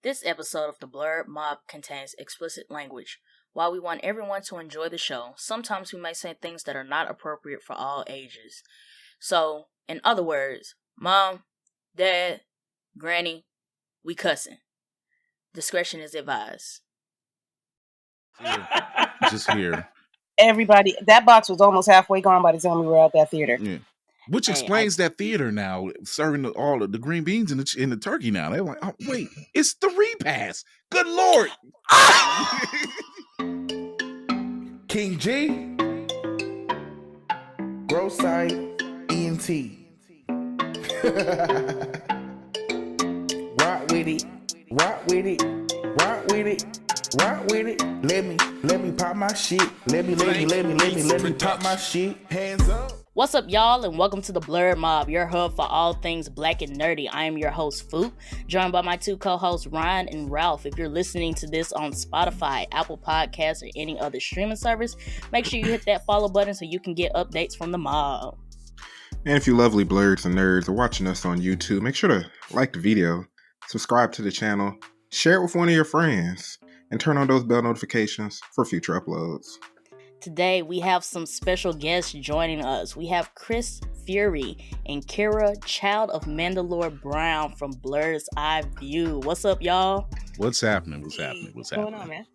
This episode of the Blerd Mob contains explicit language. While we want everyone to enjoy the show, sometimes we may say things that are not appropriate for all ages. So, in other words, Mom, Dad, Granny, we cussing. Discretion is advised. Just here. Everybody, that box was almost halfway gone by the time we were at that theater. Yeah. Which explains that theater now serving all of the green beans and the turkey now. They're like, oh, wait, it's the repast. Good Lord. King G, Grow Site, ENT. Rock with it, rock with it, rock with it, rock with it. Let me pop my shit. Let me pop my shit. Hands up. What's up, y'all, and welcome to the Blerd Mob, your hub for all things black and nerdy. I am your host, Foop, joined by my two co-hosts, Ryan and Ralph. If you're listening to this on Spotify, Apple Podcasts, or any other streaming service, make sure you hit that follow button so you can get updates from the mob. And if you lovely blerds and nerds are watching us on YouTube, make sure to like the video, subscribe to the channel, share it with one of your friends, and turn on those bell notifications for future uploads. Today, we have some special guests joining us. We have Chris Fury and Kira, child of Mandalore Brown from Blerd's Eyeview. What's up, y'all? What's happening? What's going on, man?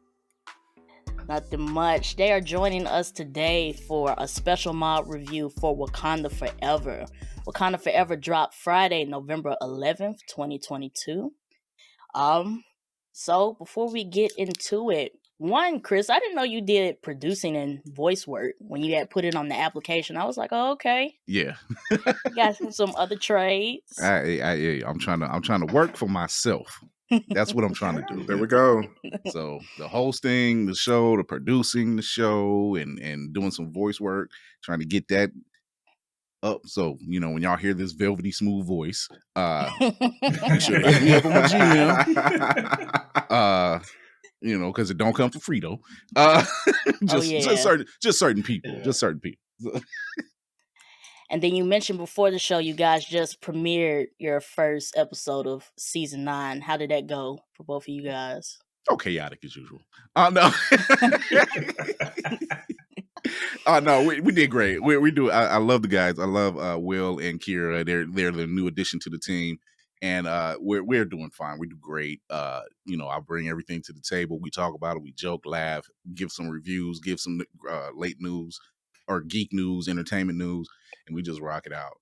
Nothing much. They are joining us today for a special mob review for Wakanda Forever. Wakanda Forever dropped Friday, November 11th, 2022. So before we get into it, one, Chris, I didn't know you did producing and voice work when you had put it on the application. I was like, oh, okay. Yeah. You got some other trades. I'm trying to work for myself. That's what I'm trying to do. There we go. So the hosting, the show, the producing the show, and doing some voice work, trying to get that up. So, when y'all hear this velvety smooth voice, you should hit me up on my Gmail. Because it don't come for free though. Just certain people. And then you mentioned before the show, you guys just premiered your first episode of season 9. How did that go for both of you guys? Oh, chaotic as usual. No. No, we did great. We do. I love the guys. I love Will and Kira. They're the new addition to the team. And we're doing fine. We do great. I bring everything to the table. We talk about it. We joke, laugh, give some reviews, give some late news or geek news, entertainment news, and we just rock it out.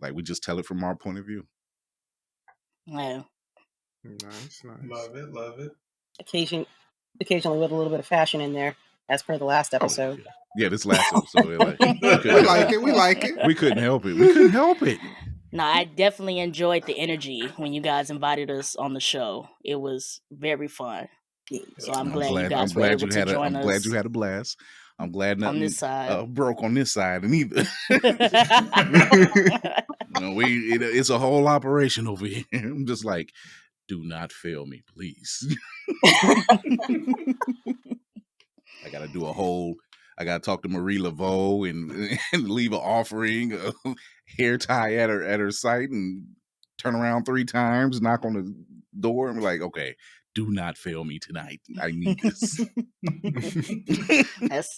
Like we just tell it from our point of view. Yeah. Nice. Love it. Occasionally with a little bit of fashion in there, as per the last episode. Oh, yeah, this last episode. We like it. We couldn't help it. No, I definitely enjoyed the energy when you guys invited us on the show. It was very fun. So I'm glad you guys were able to join us. I'm glad you had a blast. I'm glad nothing on this side. Broke on this side neither. It's a whole operation over here. I'm just like, do not fail me, please. I got to talk to Marie Laveau and leave an offering, a hair tie at her site, and turn around 3 times, knock on the door, and be like, okay, do not fail me tonight. I need this.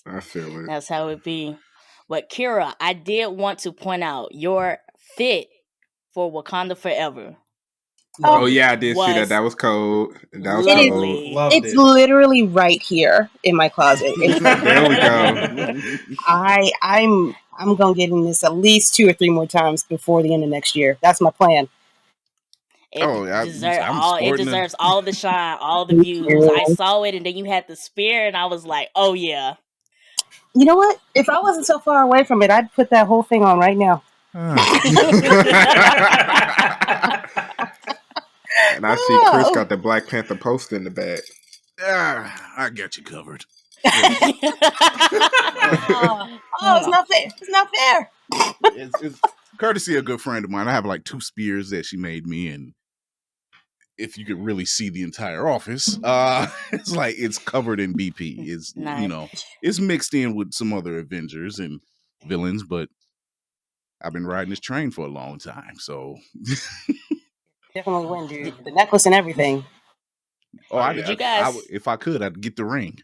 I feel it. That's how it be. But Kira, I did want to point out your fit for Wakanda Forever. Oh yeah, I did see that. That was cold. It's literally right here in my closet. There we go. I'm gonna get in this at least 2 or 3 more times before the end of next year. That's my plan. It deserves all the shine, all the views. I saw it, and then you had the spear, and I was like, oh yeah. You know what? If I wasn't so far away from it, I'd put that whole thing on right now. And I see Chris got the Black Panther poster in the bag. I got you covered. It's not fair. It's not fair. It's courtesy of a good friend of mine. I have like 2 spears that she made me, and if you could really see the entire office, it's like it's covered in BP. It's nice. It's mixed in with some other Avengers and villains, but I've been riding this train for a long time, so definitely win, dude. The necklace and everything. Oh, Did you guys? if I could, I'd get the ring.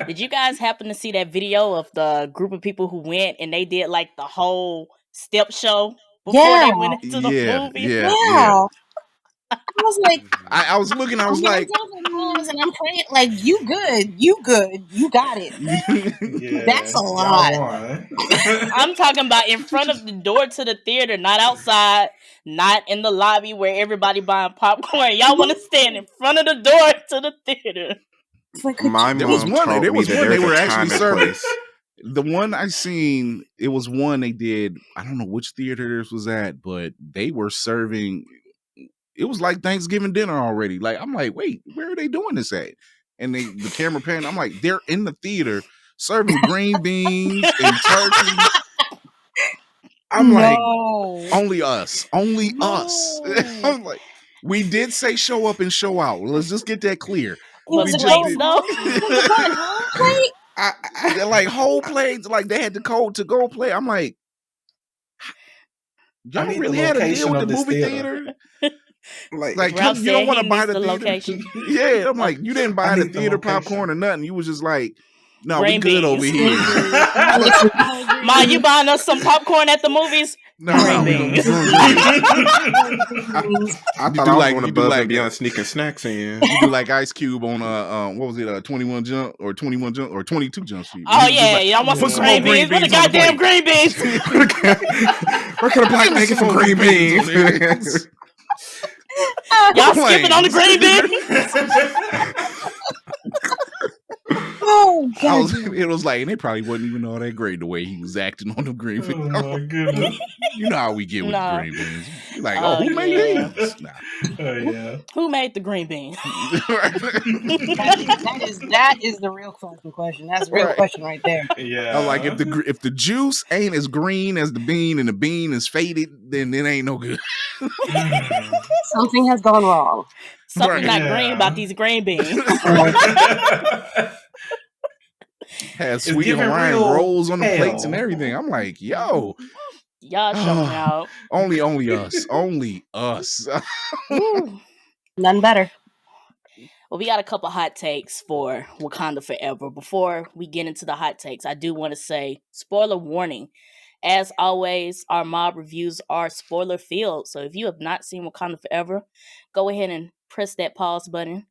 Did you guys happen to see that video of the group of people who went and they did like the whole step show before Yeah. they went into the movie? Yeah. I was like, I was looking. I was I'm like, and I'm praying, like, you good, you got it. That's a lot. I'm talking about in front of the door to the theater, not outside, not in the lobby where everybody buying popcorn. Y'all want to stand in front of the door to the theater. Like, My there was mom one. told There me was that one. They there's were a actually time and serving. place. The one I seen, it was one they did. I don't know which theater this was at, but they were serving. It was like Thanksgiving dinner already. Like, I'm like, wait, where are they doing this at? And the camera pan, I'm like, they're in the theater serving green beans and turkey. I'm like, only us. I'm like, we did say show up and show out. Let's just get that clear. But We plates, though. Like whole plates, like they had the code to go play. I'm like, y'all really had to deal with the movie theater? Like you don't want to buy the theater location. Yeah, I'm like, you didn't buy the theater popcorn or nothing. You was just like, no, we good over here. Ma, you buying us some popcorn at the movies? No, we don't. I thought I was going above and beyond sneaking snacks in. You do like Ice Cube on what was it, 21 Jump or 22 Jump Street. Oh yeah, y'all want some green beans? What the goddamn green beans? Where can a black make it some green beans? Y'all skipping on the green beans? Oh, God. It was like, and they probably wasn't even all that great the way he was acting on the green beans. Oh my goodness! You know how we get with the green beans. You're like, who made these? Nah. Yeah. Who made the green beans? that is the real fucking question. That's the real question right there. Yeah. Like if the juice ain't as green as the bean and the bean is faded, then it ain't no good. Something has gone wrong. Something not green about these green beans. Had sweet Hawaiian rolls on the plates and everything. I'm like, yo, y'all showing out. Only us. Only us. None better. Well, we got a couple hot takes for Wakanda Forever. Before we get into the hot takes, I do want to say, spoiler warning. As always, our mob reviews are spoiler filled. So if you have not seen Wakanda Forever, go ahead and press that pause button.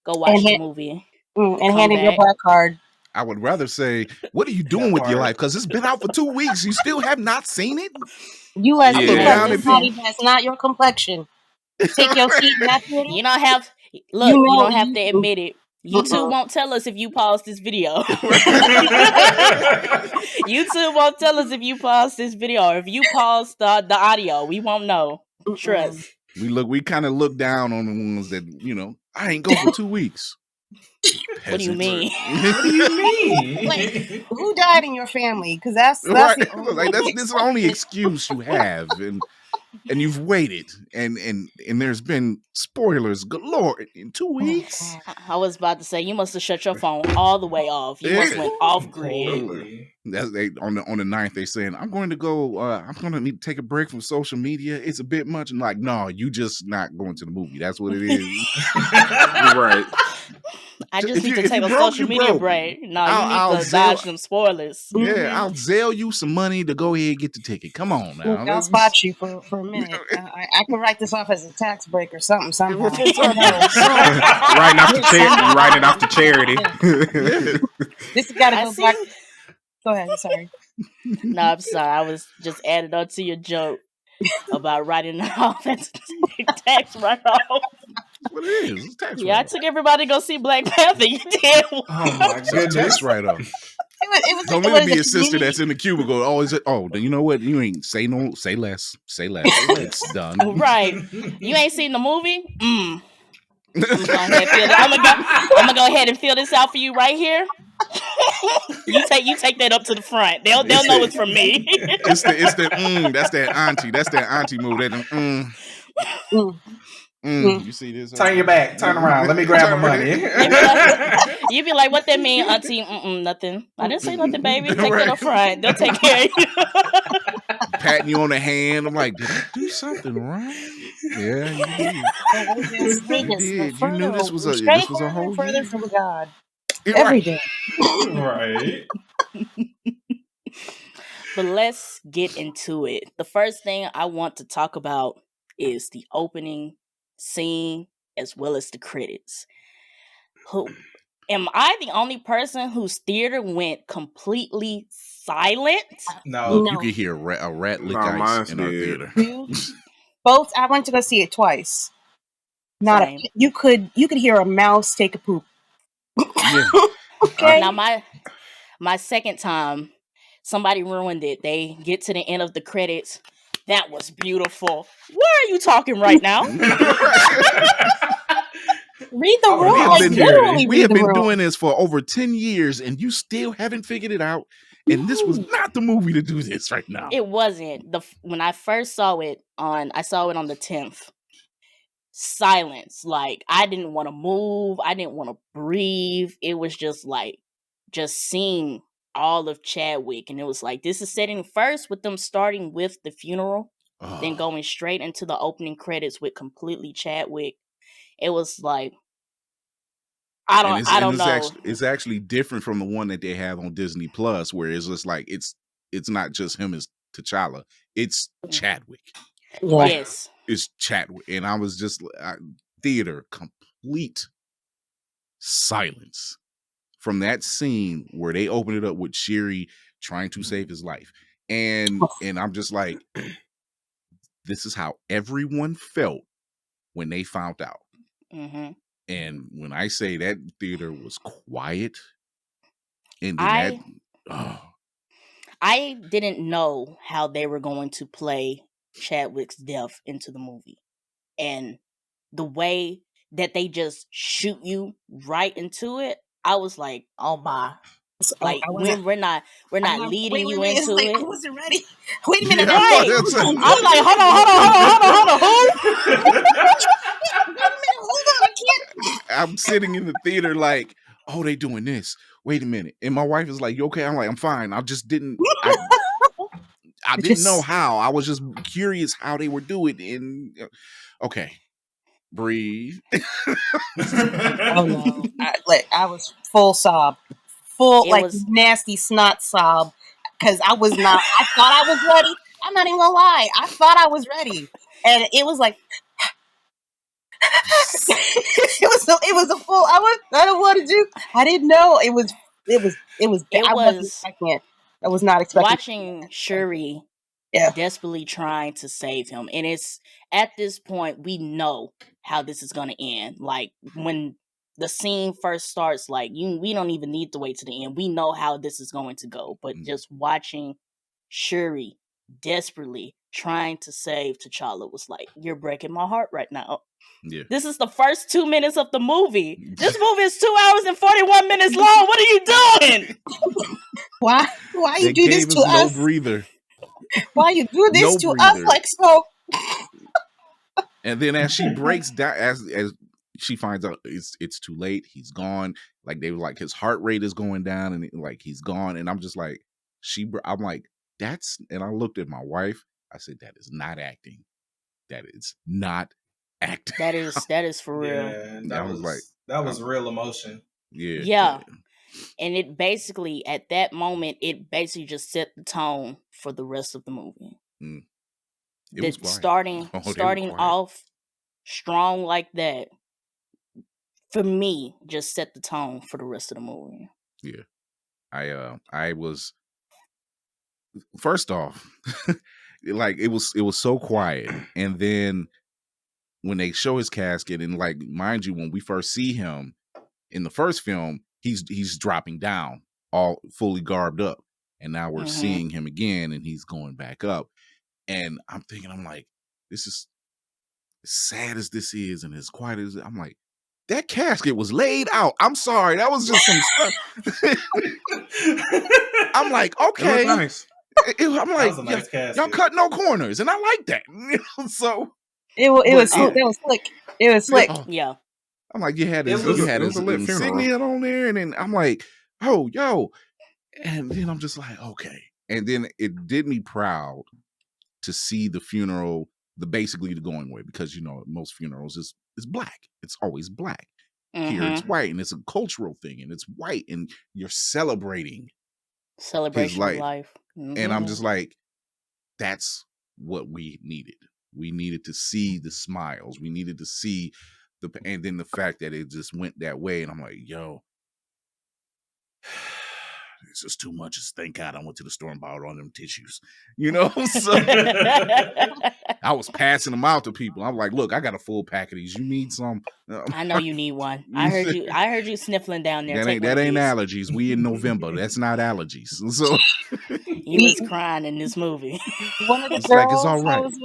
Go watch the movie. And hand in your black card. I would rather say, what are you doing with your life? Because it's been out for 2 weeks. You still have not seen it? You as that's not your complexion. Take your seat in that theater. You don't have you don't have to admit it. YouTube won't tell us if you pause this video. YouTube won't tell us if you pause this video or if you pause the audio. We won't know. Trust. We kind of look down on the ones that, I ain't go for 2 weeks. What do you mean? What do you mean? Like, who died in your family? Because that's right. This is the only excuse you have, and you've waited, and there's been spoilers galore in 2 weeks. I was about to say you must have shut your phone all the way off. You must went off grid. That's on the 9th. They saying I'm going to go. I'm going to need to take a break from social media. It's a bit much. And like, no, you just not going to the movie. That's what it is. Right. I just need to take a social media break. No, you need to dodge them spoilers. Yeah, I'll Zelle you some money to go ahead and get the ticket. Come on now. I'll spot you for a minute. I can write this off as a tax break or something somehow. Writing it off to charity. This has got to go back. Go ahead. Sorry. No, I'm sorry. I was just adding on to your joke about writing it off as a tax write-off. What it is? It's tax I took everybody to go see Black Panther. You did. Oh my goodness! Tax write-off. Don't let it be a sister that's in the cubicle. Then you know what? You ain't say no. Say less. Say less. It's done. Right. You ain't seen the movie? I'm gonna go ahead and fill this out for you right here. You take that up to the front. They'll know it's from me. It's the that's that auntie. That's that auntie move. That You see this? Turn your back. Turn around. Let me grab my money. You be like, what that mean, auntie? Nothing. I didn't say nothing, baby. Take that up front. They'll take care of you. patting you on the hand. I'm like, did I do something wrong? Yeah, you did. They You just did. You knew further, this was straight a further and whole further year. from God. You're Every right. day. Right. But let's get into it. The first thing I want to talk about is the opening scene as well as the credits. Who am I the only person whose theater went completely silent? No. Look, you No. could hear a rat lick Nah, ice mine's in our did. theater. Both. I went to go see it twice. Not a, Same. you could hear a mouse take a poop. Yeah. Okay. Now my second time, somebody ruined it. They get to the end of the credits. That was beautiful. Why are you talking right now? Read the I room. would've Like literally We read have the been room. doing this for over 10 years and you still haven't figured it out. And this was not the movie to do this right now. It wasn't. When I first saw it on the 10th. Silence. Like, I didn't want to move. I didn't want to breathe. It was just like, just seeing all of Chadwick. And it was like, this is setting first with them starting with the funeral, then going straight into the opening credits with completely Chadwick. It was like, I don't know. It's actually different from the one that they have on Disney Plus, where it's just like it's not just him as T'Challa, it's Chadwick. Yeah. Yes. It's Chadwick, and I was just theater complete silence from that scene where they open it up with Shuri trying to save his life, and I'm just like, this is how everyone felt when they found out. Mm-hmm. And when I say that theater was quiet, and then I didn't know how they were going to play Chadwick's death into the movie. And the way that they just shoot you right into it, I was like, oh my. Like, I wasn't. when we're not leading you Wait, into it. I wasn't ready. Wait a minute. Yeah, Right. that's I'm like, hold on, who? Wait a minute. Hold on. I can't. I'm sitting in the theater like, oh, they doing this. Wait a minute. And my wife is like, you okay? I'm like, I'm fine. I just didn't I didn't know how. I was just curious how they were doing. And okay, breathe. Oh no! I was full sob, nasty snot sob, because I was not. I thought I was ready. I'm not even gonna lie. I thought I was ready, and it was like it was a full. I don't want to do. I didn't know it was. I wasn't expecting it. I was not expecting watching Shuri desperately trying to save him, and it's at this point we know how this is going to end. Like, when the scene first starts, like, we don't even need to wait to the end. We know how this is going to go. But just watching Shuri desperately trying to save T'Challa was like, you're breaking my heart right now. Yeah. This is the first 2 minutes of the movie. This movie is 2 hours and 41 minutes long. What are you doing? Why you do this to us? No breather. Why you do this to us like so? And then as she breaks down, as she finds out it's too late, he's gone. Like, they were like, his heart rate is going down, and like, he's gone. And I'm just like, I'm like, that's. And I looked at my wife. I said, that is not acting. That is not acting. That is for real. Yeah, that was real emotion. Yeah. And it basically, at that moment, it basically just set the tone for the rest of the movie. It was starting off strong like that, for me, just set the tone for the rest of the movie. Yeah. I was, first off, like, it was so quiet. And then when they show his casket, and like, mind you, when we first see him in the first film, he's dropping down, all fully garbed up. And now we're seeing him again, and he's going back up. And I'm thinking, I'm like, this is, as sad as this is and as quiet as I'm like, that casket was laid out. I'm sorry, that was just some stuff. I'm like, okay, nice. I'm like, nice y'all cut no corners, and I like that. So it was slick. It was slick. Yeah. I'm like, you had his a lit insignia on there, and then I'm like, oh, yo, and then I'm just like, okay. And then it did me proud to see the funeral, basically the going away, because most funerals is black. It's always black. Here it's white, and it's a cultural thing, and it's white, and you're celebrating his life. Of life. And I'm just like, that's what we needed. We needed to see the smiles. We needed to see and then the fact that it just went that way. And I'm like, yo, it's just too much. Thank God I went to the store and bought all them tissues, So I was passing them out to people. I'm like, look, I got a full pack of these. You need some? I know you need one. I heard you sniffling down there. That ain't allergies. We in November. That's not allergies. So he was crying in this movie. One of the girls I was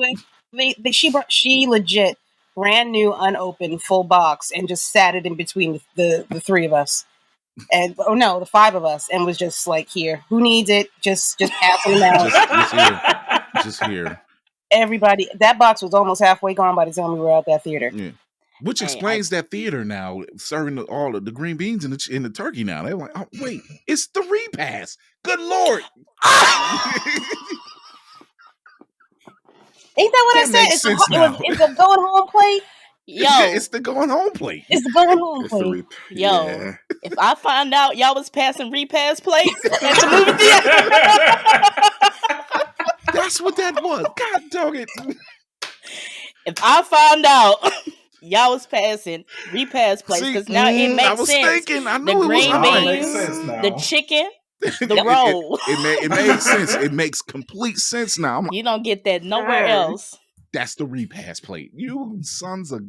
with, she legit brand new, unopened, full box, and just sat it in between the three of us. And the five of us, and was just like, here, who needs it? Just pass it out. Just here. Everybody, that box was almost halfway gone by the time we were at that theater. Yeah. Which explains that theater now serving all of the green beans in the turkey now. They're like, oh wait, it's the repass. Good Lord. Ain't that what I said? It's a going home plate. Yo, it's the going home plate. It's the going home plate. Yo, if I find out y'all was passing repass plates at the movie theater, that's what that was. God dog it. If I found out y'all was passing repass plates, because now it makes sense. I was thinking, I knew the green beans, the chicken, the roll. It made sense. It makes complete sense now. You don't get that nowhere else. That's the repass plate. You sons of.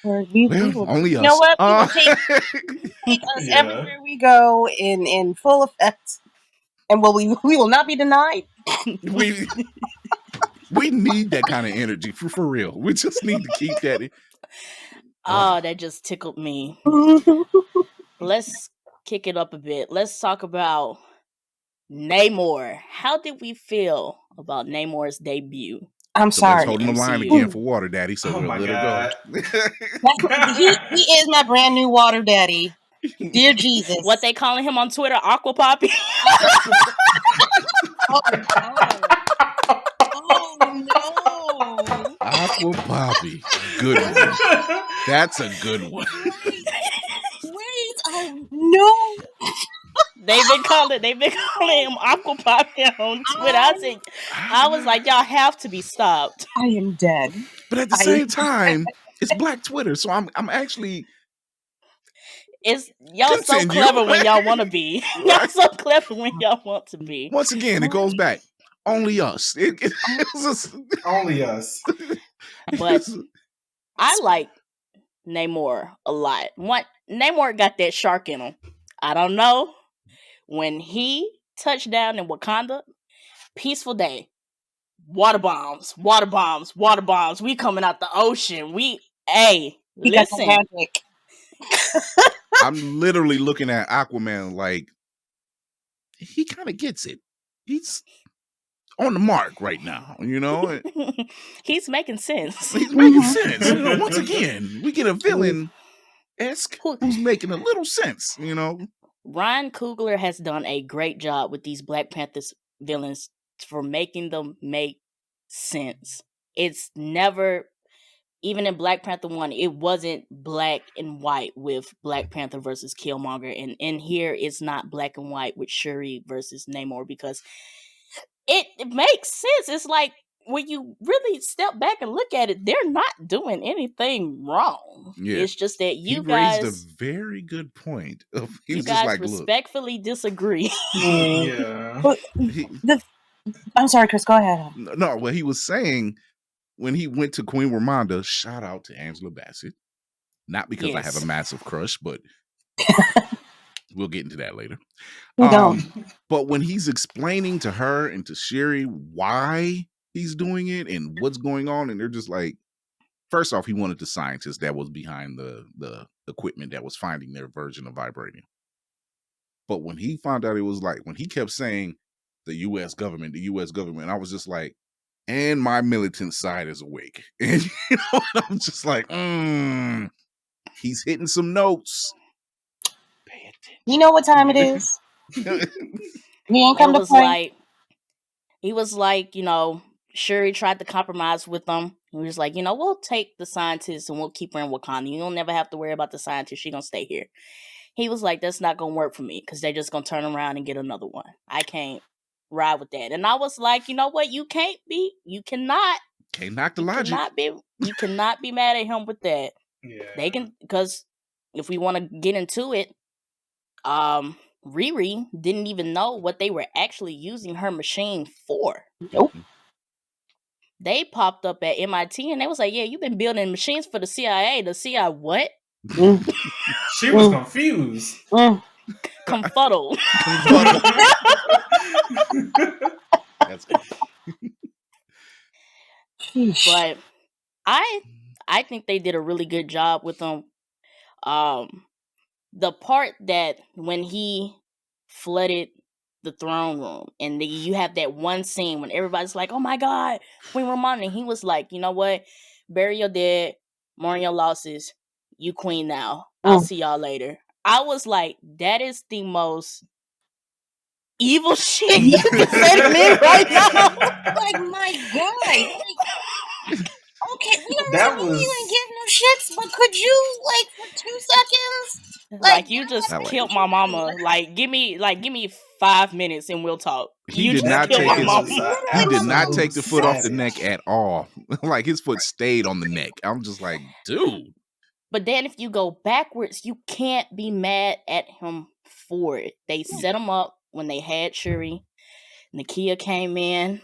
Only us. You know what? Take us everywhere we go in full effect, and we will not be denied. we need that kind of energy for real. We just need to keep that. Oh, that just tickled me. Let's kick it up a bit. Let's talk about Namor. How did we feel about Namor's debut? I'm sorry. Holding the line again for Water Daddy, so we'll let it go. He is my brand new Water Daddy. Dear Jesus. What they calling him on Twitter, Aqua Poppy? Oh no. Aqua Poppy. Good one. That's a good one. Wait, no. They've been calling him Aqua Poppy on Twitter. I was like, y'all have to be stopped. I am dead. But at the same time, it's Black Twitter, so I'm actually. Y'all so clever when y'all want to be. Y'all so clever when y'all want to be. Once again, it goes back. Only us. Only us. But I like Namor a lot. Namor got that shark in him. I don't know. When he touched down in Wakanda, peaceful day. Water bombs. We coming out the ocean. Listen. I'm literally looking at Aquaman like he kind of gets it. He's on the mark right now, He's making sense. He's making sense. Once again, we get a villain-esque who's making a little sense, Ryan Coogler has done a great job with these Black Panther villains for making them make sense. It's never, even in Black Panther 1, it wasn't black and white with Black Panther versus Killmonger. And in here, it's not black and white with Shuri versus Namor, because it makes sense. It's like, when you really step back and look at it, they're not doing anything wrong. Yeah. It's just that you guys raised a very good point. You guys like, respectfully disagree. Yeah. I'm sorry, Chris. Go ahead. No, what he was saying when he went to Queen Ramonda, shout out to Angela Bassett. Not because I have a massive crush, but we'll get into that later. But when he's explaining to her and to Shuri why he's doing it and what's going on, and they're just like, first off, he wanted the scientist that was behind the equipment that was finding their version of vibranium. But when he found out, it was like, when he kept saying the U.S. government, I was just like, and my militant side is awake. And I'm just like, he's hitting some notes. Pay attention. You know what time it is? We ain't come to play. he was like, Shuri tried to compromise with them. He was like, we'll take the scientists and we'll keep her in Wakanda. You don't never have to worry about the scientists. She's going to stay here. He was like, that's not going to work for me because they're just going to turn around and get another one. I can't ride with that. And I was like, you know what? You cannot knock the logic. You cannot be mad at him with that. Yeah. They can, because if we want to get into it, Riri didn't even know what they were actually using her machine for. Nope. They popped up at MIT and they was like, yeah, you've been building machines for the CIA. The CIA what? She was confused. Confuddled. That's good. But I think they did a really good job with them. The part that when he flooded the throne room and you have that one scene when everybody's like, oh my God, Queen Ramonda, and he was like, you know what? Bury your dead, mourn your losses. You queen now. I'll see y'all later. I was like, that is the most evil shit you can say to me right now. Like, my God. Okay, we don't know you ain't getting no shits, but could you, for 2 seconds? Like you just killed my mama. Like give me 5 minutes and we'll talk. He did not take the foot off the neck at all. Like his foot stayed on the neck. I'm just like, dude. But then if you go backwards, you can't be mad at him for it. They set him up when they had Shuri. Nakia came in,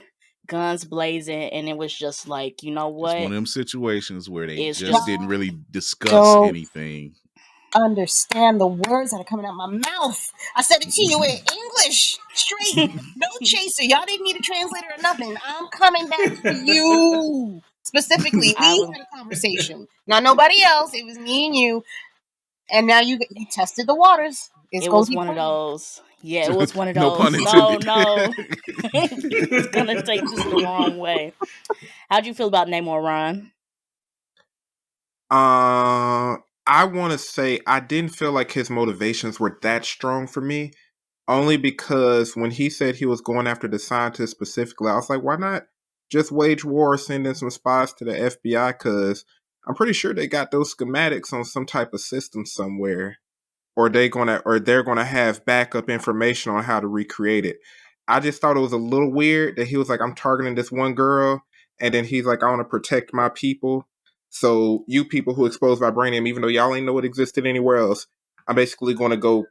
guns blazing, and it was just like, you know what? It's one of them situations where they just didn't really discuss anything. Understand the words that are coming out my mouth. I said it to you in English, straight, no chaser. Y'all didn't need a translator or nothing. I'm coming back to you. Specifically, we had a conversation. Not nobody else. It was me and you. And now you tested the waters. It was one of those. Yeah, it was one of those. No pun intended. No. It's gonna take this the wrong way. How'd you feel about Namor, Ron? I want to say I didn't feel like his motivations were that strong for me. Only because when he said he was going after the scientists specifically, I was like, why not just wage war, send in some spies to the FBI? Because I'm pretty sure they got those schematics on some type of system somewhere, or they're gonna have backup information on how to recreate it. I just thought it was a little weird that he was like, I'm targeting this one girl, and then he's like, I want to protect my people. So you people who expose vibranium, even though y'all ain't know it existed anywhere else, I'm basically going to go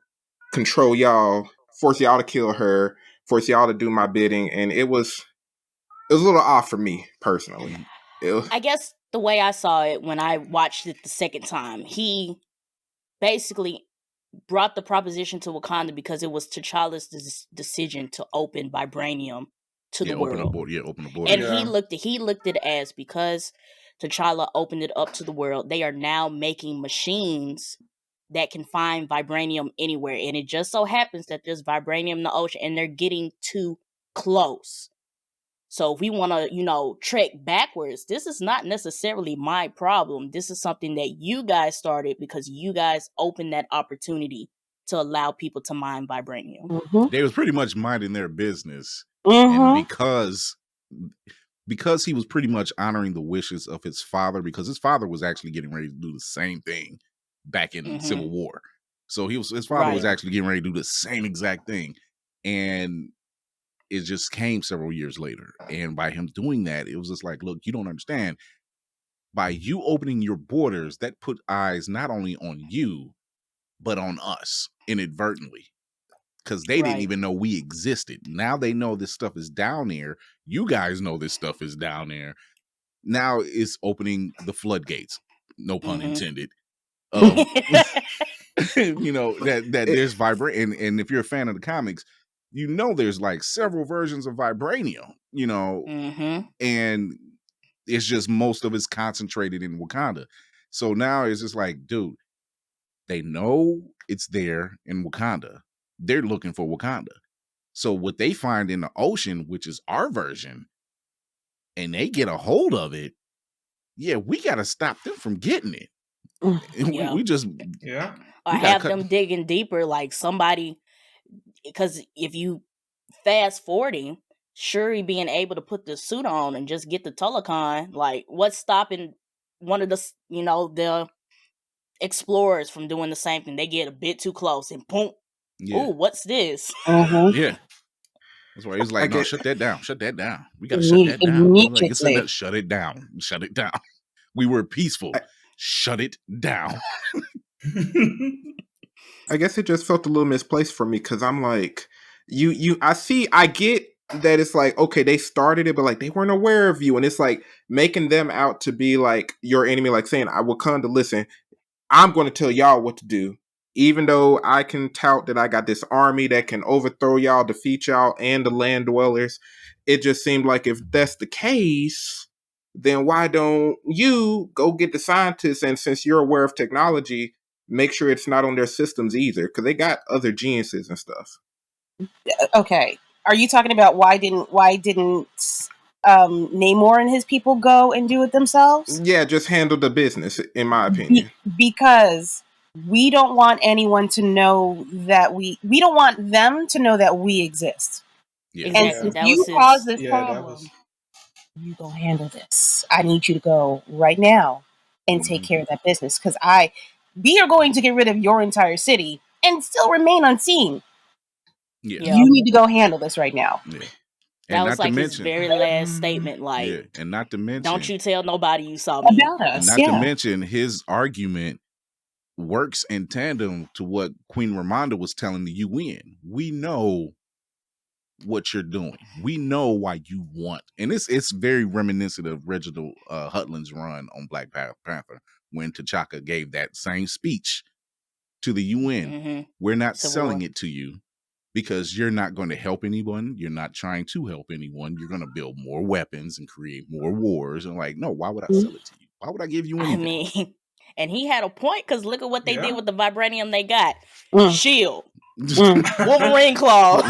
control y'all, force y'all to kill her, force y'all to do my bidding. And it was a little off for me personally. I guess the way I saw it when I watched it the second time, he basically brought the proposition to Wakanda because it was T'Challa's decision to open vibranium to the world. Open the border. And he looked at it as, because T'Challa opened it up to the world, they are now making machines that can find vibranium anywhere. And it just so happens that there's vibranium in the ocean and they're getting too close. So if we want to, trek backwards, this is not necessarily my problem. This is something that you guys started because you guys opened that opportunity to allow people to mine vibranium. Mm-hmm. They was pretty much minding their business. And because he was pretty much honoring the wishes of his father, because his father was actually getting ready to do the same thing back in Civil War. So his father was actually getting ready to do the same exact thing. And it just came several years later. And by him doing that, it was just like, look, you don't understand. By you opening your borders, that put eyes not only on you, but on us inadvertently. Because they didn't even know we existed. Now they know this stuff is down there. You guys know this stuff is down there. Now it's opening the floodgates. No pun intended. That there's vibranium. And if you're a fan of the comics, there's like several versions of vibranium, and it's just most of it's concentrated in Wakanda. So now it's just like, dude, they know it's there in Wakanda. They're looking for Wakanda. So what they find in the ocean, which is our version, and they get a hold of it, we got to stop them from getting it. Yeah. We just... Yeah. Or have them digging deeper, like somebody... Because if you fast forwarding, Shuri being able to put the suit on and just get the Telecon, like, what's stopping one of the, the explorers from doing the same thing? They get a bit too close and boom. Yeah. Ooh, what's this? Yeah. That's why he's like, no, shut that down. Shut that down. We gotta shut that down. Like, it's enough. Shut it down. Shut it down. We were peaceful. Shut it down. I guess it just felt a little misplaced for me because I'm like, I get that it's like, okay, they started it, but like they weren't aware of you, and it's like making them out to be like your enemy, like saying, I Wakanda, listen, I'm going to tell y'all what to do. Even though I can tout that I got this army that can overthrow y'all, defeat y'all, and the land dwellers, it just seemed like if that's the case, then why don't you go get the scientists, and since you're aware of technology, make sure it's not on their systems either, because they got other geniuses and stuff. Okay, are you talking about why didn't Namor and his people go and do it themselves? Yeah, just handle the business, in my opinion. Because we don't want anyone to know that we don't want them to know that we exist. Yeah. And since you caused this problem, you go handle this. I need you to go right now and take care of that business, because we are going to get rid of your entire city and still remain unseen. Yeah. You need to go handle this right now. Yeah. That was like his very last statement. Like, and not to mention, don't you tell nobody you saw me. About us, and not to mention, his argument works in tandem to what Queen Ramonda was telling the UN. We know what you're doing. We know why you want, and it's very reminiscent of Reginald Hutland's run on Black Panther when T'Chaka gave that same speech to the UN. Mm-hmm. We're not selling it to you because you're not going to help anyone. You're not trying to help anyone. You're going to build more weapons and create more wars. And like, no, why would I sell it to you? Why would I give you anything? I mean, and he had a point, because look at what they did with the vibranium they got. Shield. Wolverine claws.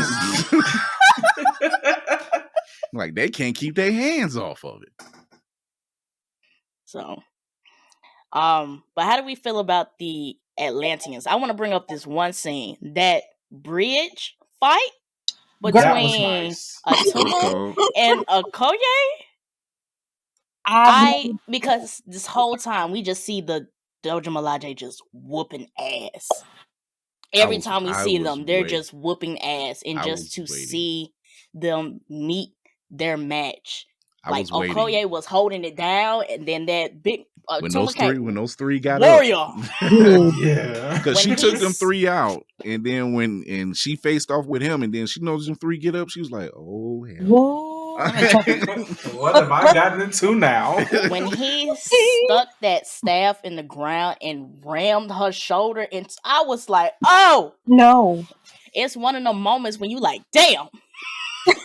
Like, they can't keep their hands off of it. So, but how do we feel about the Atlanteans? I want to bring up this one scene, that bridge fight between Atuma and Okoye. Because this whole time we just see the Dojo Malaje just whooping ass. Every time we see them, they're just whooping ass, and just to see them meet their match. Like, Okoye was holding it down, and then that big when those three got Warrior. up, because she took them three out, and then when she faced off with him, and then she knows them three get up, she was like, "Oh hell, what have I gotten into now?" When he stuck that staff in the ground and rammed her shoulder, and I was like, "Oh no!" It's one of the moments when you like, "Damn."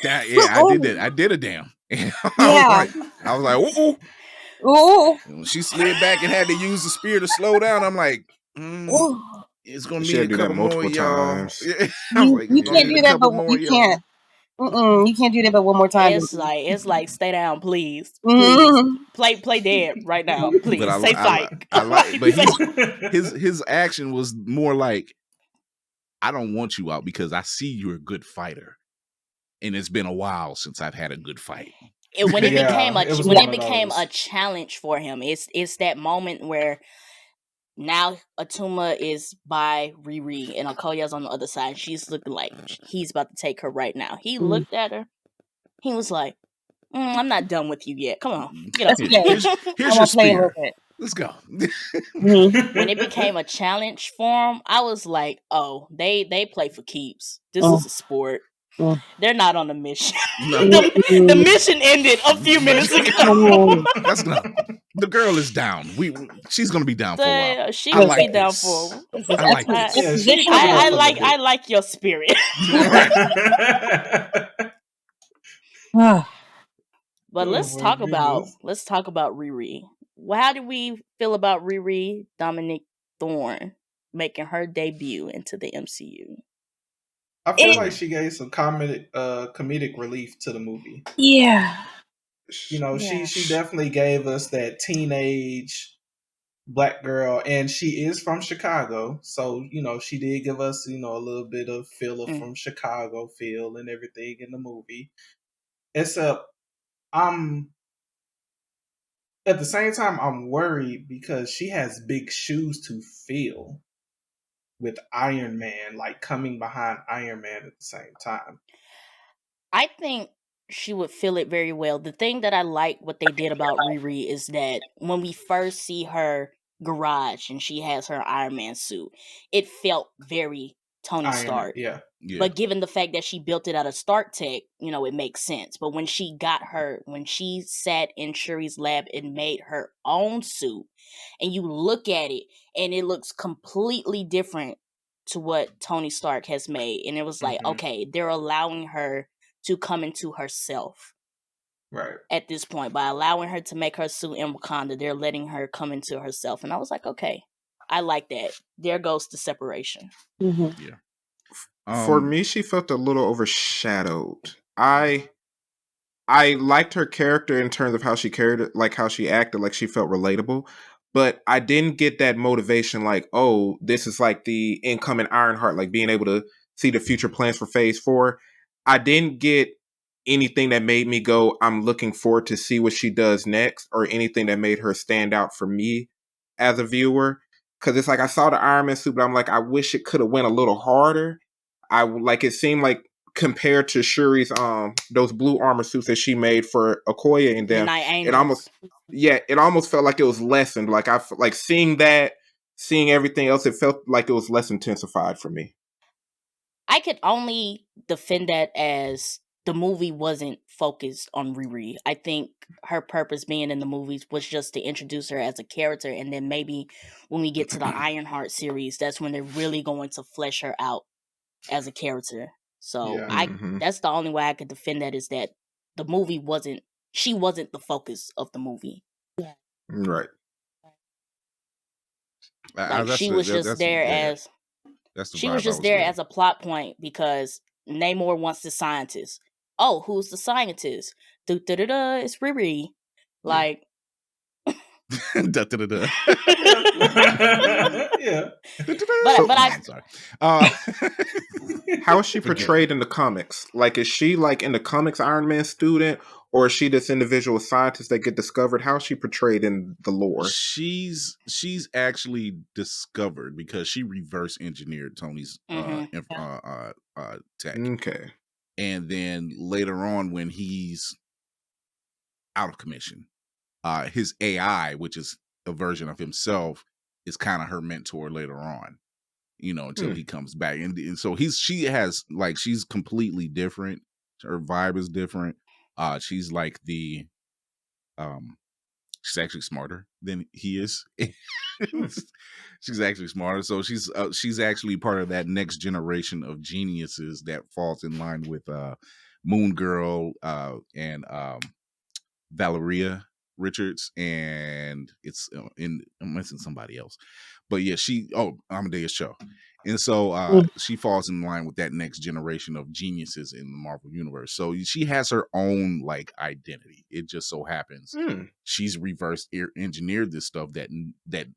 I did that. I did a damn. I was like, ooh. When she slid back and had to use the spear to slow down, I'm like, it's gonna be a couple more times. You can't do that, but you can't. You can't do that, but one more time. It's like, stay down, please. Play dead right now, please. But Say fight. But his action was more like, I don't want you out because I see you're a good fighter, and it's been a while since I've had a good fight. When it became a challenge for him, it's that moment where now Atuma is by Riri and Okoye's on the other side. She's looking like he's about to take her right now. He looked at her. He was like, I'm not done with you yet. Come on, get up here. Here's your spear. Let's go. When it became a challenge for him, I was like, oh, they play for keeps. This is a sport. They're not on a mission. The mission ended a few minutes ago. That's not. The girl is down. She's gonna be down for a while. She will be down for. I like your spirit. But let's talk about Riri. How do we feel about Riri Dominique Thorne making her debut into the MCU? I feel like she gave some comedic relief to the movie. Yeah. She definitely gave us that teenage black girl, and she is from Chicago, so she did give us a little bit of feel from Chicago feel and everything in the movie. Except I'm at the same time I'm worried because she has big shoes to fill with Iron Man, like coming behind Iron Man at the same time. I think she would feel it very well. The thing that I like what they did about Riri is that when we first see her garage and she has her Iron Man suit, it felt very Tony Stark. Yeah. But given the fact that she built it out of Stark Tech, it makes sense. But when she sat in Shuri's lab and made her own suit, and you look at it, and it looks completely different to what Tony Stark has made. And it was like, okay, they're allowing her to come into herself. Right. At this point, by allowing her to make her suit in Wakanda, they're letting her come into herself. And I was like, okay, I like that. There goes the separation. Yeah. For me, she felt a little overshadowed. I liked her character in terms of how she carried it, like how she acted, like she felt relatable. But I didn't get that motivation, like, oh, this is like the incoming Ironheart, like being able to see the future plans for Phase 4. I didn't get anything that made me go, I'm looking forward to see what she does next, or anything that made her stand out for me as a viewer. Because it's like I saw the Iron Man suit, but I'm like, I wish it could have went a little harder. It seemed like compared to Shuri's those blue armor suits that she made for Okoye and them, it almost felt like it was lessened. Like seeing everything else, it felt like it was less intensified for me. I could only defend that as the movie wasn't focused on Riri. I think her purpose being in the movies was just to introduce her as a character, and then maybe when we get to the Ironheart series, that's when they're really going to flesh her out as a character. So that's the only way I could defend that, is that the movie she wasn't the focus of the movie. Yeah. Right. Like she was just there as a plot point because Namor wants the scientist. Oh, who's the scientist? It's Riri. Like yeah. But how is she portrayed in the comics? Like, is she like in the comics Iron Man student, or is she this individual scientist that get discovered? How is she portrayed in the lore? She's actually discovered because she reverse engineered Tony's tech. Okay. And then later on, when he's out of commission, his AI, which is a version of himself, is kind of her mentor later on, until he comes back. And so she's completely different. Her vibe is different. She's like she's actually smarter than he is. She's actually smarter. So she's actually part of that next generation of geniuses that falls in line with Moon Girl and Valeria Richards, and I'm missing somebody else. But yeah, Amadeus Cho. And so she falls in line with that next generation of geniuses in the Marvel Universe. So she has her own like identity. It just so happens she's reverse engineered this stuff that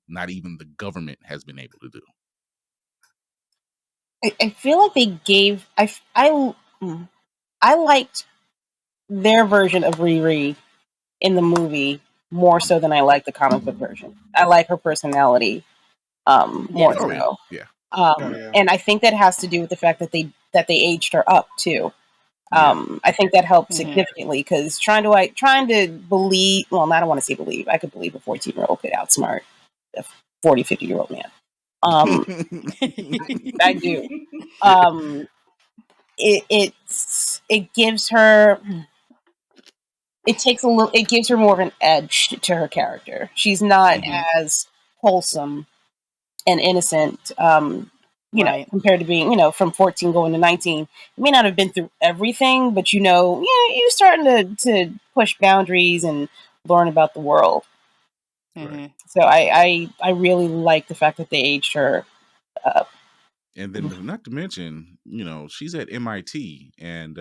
not even the government has been able to do. I feel like they gave I liked their version of Riri in the movie more so than I like the comic book version. I like her personality more so. And I think that has to do with the fact that they aged her up too. I think that helped significantly, because trying to believe, well, I don't want to say believe. I could believe a 14-year-old could outsmart a 40, 50-year-old man. I do. It gives her. It gives her more of an edge to her character. She's not as wholesome and innocent, compared to being, from 14 going to 19. You may not have been through everything, but you're starting to push boundaries and learn about the world. Right. So I really like the fact that they aged her up. And then not to mention, she's at MIT, and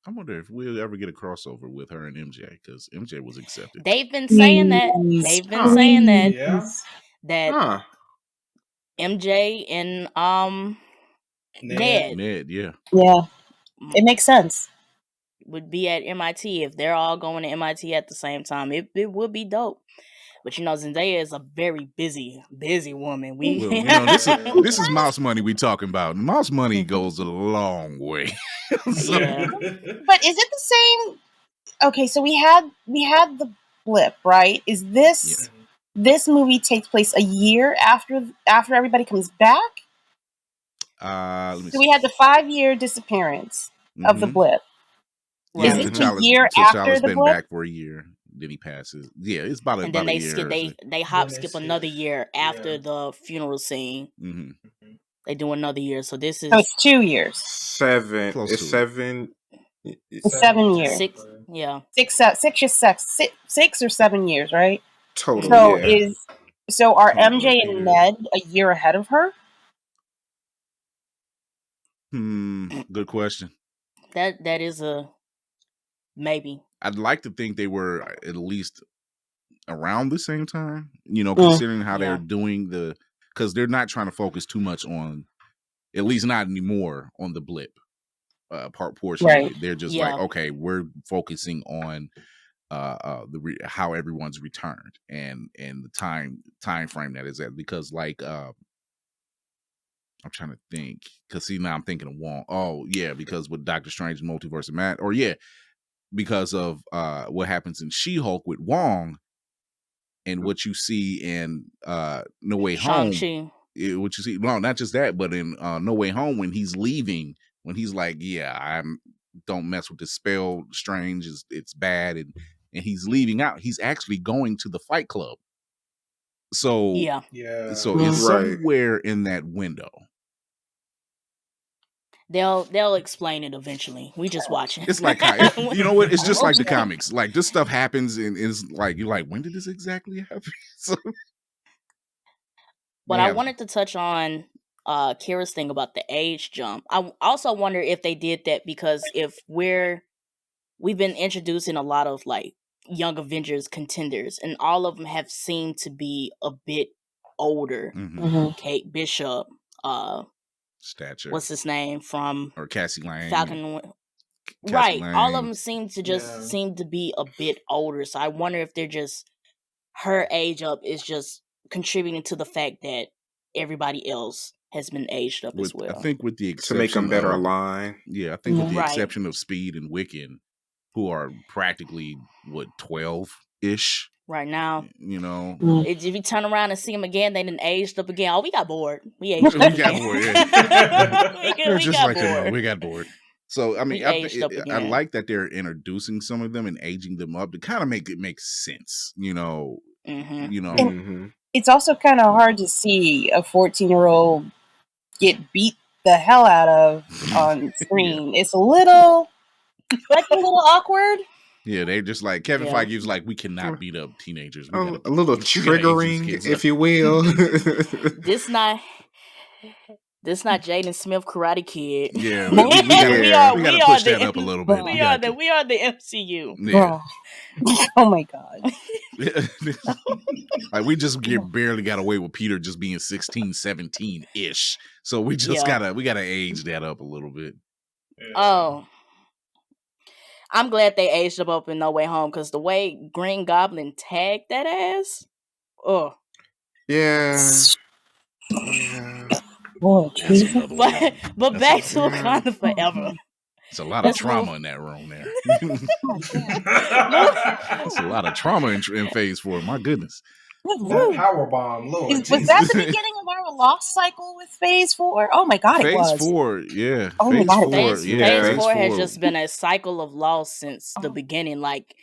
I wonder if we'll ever get a crossover with her and MJ, because MJ was accepted. They've been saying that. Yeah. That MJ and Ned. Ned, yeah. Yeah. It makes sense. would be at MIT. If they're all going to MIT at the same time, it would be dope. But Zendaya is a very busy woman. Well, this is mouse money we talking about. Mouse money goes a long way. So. Yeah. But is it the same? Okay, so we had the blip, right? Is this this movie takes place a year after everybody comes back? Let me so see. We had the 5-year disappearance of the blip. Yeah, is this a year after the been blip? back for a year. Then he passes. Yeah, it's about and about then a year. They hop skip another year after the funeral scene. They do another year, so this is. So it's 2 years. 7. Close it's to 7. It's 7 years. 6. Yeah. 6 or 7 years, right? Total. So are MJ and Ned a year ahead of her? Good question. That is a maybe. I'd like to think they were at least around the same time, considering how they're doing because they're not trying to focus too much on, at least not anymore, on the blip portion. Right. They're just like, okay, we're focusing on how everyone's returned and the time frame that is at, because I'm trying to think, because now I'm thinking of Wong. Oh yeah, because with Doctor Strange and Multiverse of Matt, because of what happens in She-Hulk with Wong, and what you see in No Way Home. What you see, well, not just that, but in No Way Home, when he's leaving, when he's like, don't mess with this spell, Strange, it's bad, and he's leaving out, he's actually going to the Fight Club. So so it's somewhere in that window. They'll explain it eventually. We just watching. It's like, you know what? It's just like the comics. Like, this stuff happens, and it's like, you're like, when did this exactly happen? But I wanted to touch on Kira's thing about the age jump. I also wonder if they did that because if we've been introducing a lot of like young Avengers contenders, and all of them have seemed to be a bit older. Kate Bishop, Stature. What's his name from? Or Cassie Lang. Falcon. Right. Lang. All of them seem to be a bit older. So I wonder if they're just, her age up is just contributing to the fact that everybody else has been aged up as well. I think with the exception to make them better align. Yeah, I think with the exception of Speed and Wiccan, who are practically 12-ish. Right now, if you turn around and see them again, they done aged up again. Oh, we got bored. We aged up. We got bored. We got bored. So I mean, I like that they're introducing some of them and aging them up to kind of make it make sense. It's also kind of hard to see a 14-year-old get beat the hell out of on screen. It's a little awkward. Yeah, they just like Kevin Feige was like, we cannot beat up teenagers. A little triggering, if you will. This not Jaden Smith Karate Kid. Yeah, we gotta push that up a little bit. We are the MCU. Yeah. Oh my god. Like, we just barely got away with Peter just being 16, 17-ish. So we just gotta age that up a little bit. Oh. I'm glad they aged him up in No Way Home, because the way Green Goblin tagged that ass. Oh. Yeah. Boy, but back to Wakanda Forever. It's a lot of trauma in that room there. That's a lot of trauma in Phase 4. My goodness. That power bomb, Lord. Was that the beginning of our lost cycle with Phase 4? Oh my god, it was. Phase 4, yeah. Oh my god, Phase 4 has just been a cycle of loss since the beginning. Like,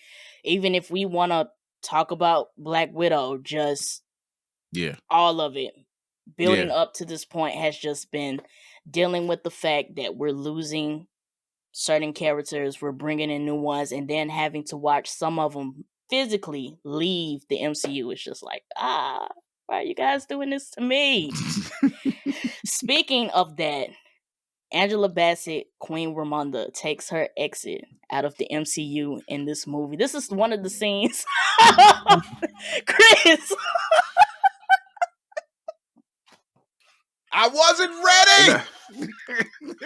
even if we want to talk about Black Widow, just all of it building up to this point has just been dealing with the fact that we're losing certain characters, we're bringing in new ones, and then having to watch some of them physically leave the MCU. It's just like, why are you guys doing this to me? Speaking of that, Angela Bassett, Queen Ramonda, takes her exit out of the MCU in this movie. This is one of the scenes. Chris! I wasn't ready!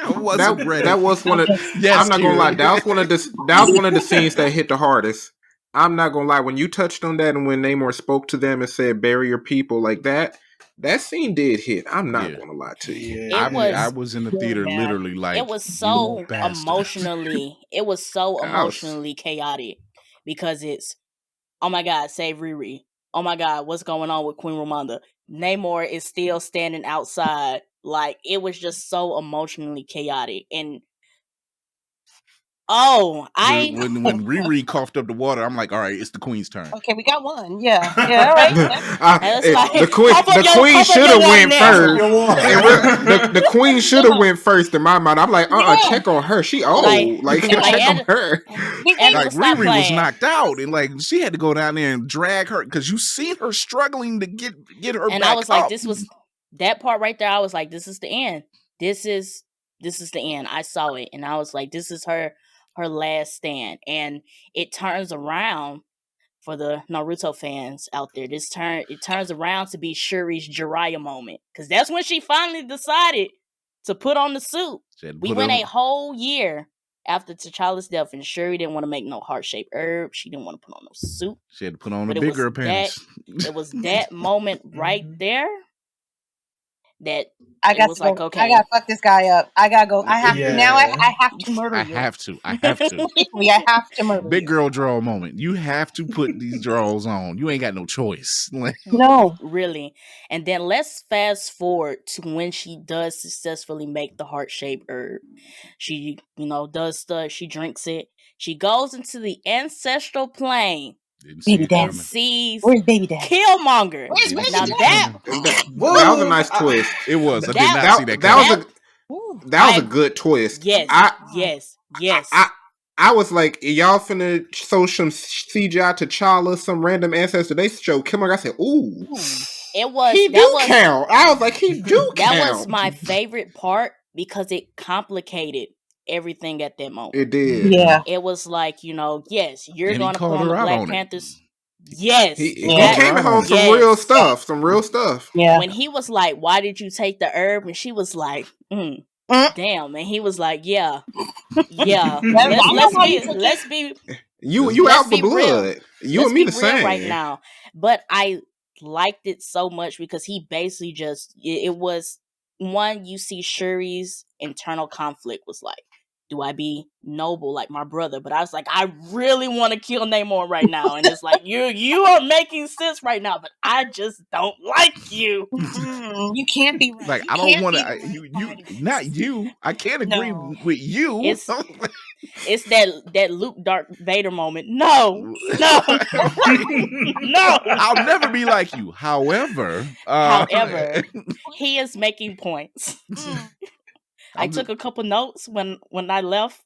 I wasn't ready. That was one of. Yes, I'm not gonna lie. Kira. That was one of the. That was one of the scenes that hit the hardest. I'm not gonna lie. When you touched on that, and when Namor spoke to them and said, "Bury your people," like that. That scene did hit. I'm not gonna lie to you. I was in the theater literally like it was so emotionally chaotic because it's, oh my God, save Riri. Oh my God, what's going on with Queen Ramonda? Namor is still standing outside. Like, it was just so emotionally chaotic. And when Riri coughed up the water, I'm like, all right, it's the Queen's turn. Okay, we got one. Yeah, all right. The Queen should have went first. The Queen should have went first in my mind. I'm like, check on her. She old. Check on her. Like Riri was knocked out, and like she had to go down there and drag her because you see her struggling to get her. And back I was like, up. this was that part right there. I was like, this is the end. This is the end. I saw it, and I was like, this is her last stand. And it turns around for the Naruto fans out there. It turns around to be Shuri's Jiraiya moment, because that's when she finally decided to put on the suit. We went a whole year after T'Challa's death, and Shuri didn't want to make no heart-shaped herb. She didn't want to put on no suit. She had to put on a bigger appearance. It was that moment right there that I got was to like, go. okay, I gotta fuck this guy up. I gotta go. I have to now. I have to murder you. I have to. I have to murder Big you. girl draw moment. You have to put these draws on. You ain't got no choice. No, really. And then let's fast forward to when she does successfully make the heart-shaped herb. She, she drinks it. She goes into the ancestral plane. And sees Baby Dad? Killmonger. Now that was a nice twist. It was. I did not see that. That was a good twist. Yes. I was like, y'all finna show some CGI T'Challa, some random ancestor. They show Killmonger. I said, ooh. He do count. I was like, he do count. That was my favorite part because it complicated everything at that moment. It did. Yeah. It was like, yes, you're going to put on the her Black Panthers. Yes. He came home some real stuff. Some real stuff. Yeah. When he was like, why did you take the herb? And she was like, damn. And he was like, yeah. Let's be You out for blood. Real. You and me the same right now. But I liked it so much because he basically just, it was one, you see Shuri's internal conflict was like, do I be noble like my brother? But I was like, I really want to kill Namor right now. And it's like, you are making sense right now, but I just don't like you. You can't be right. Like, I don't want to, you, not you. I can't agree with you. It's that Luke Darth Vader moment. No. I'll never be like you. However, he is making points. I took a couple notes when I left.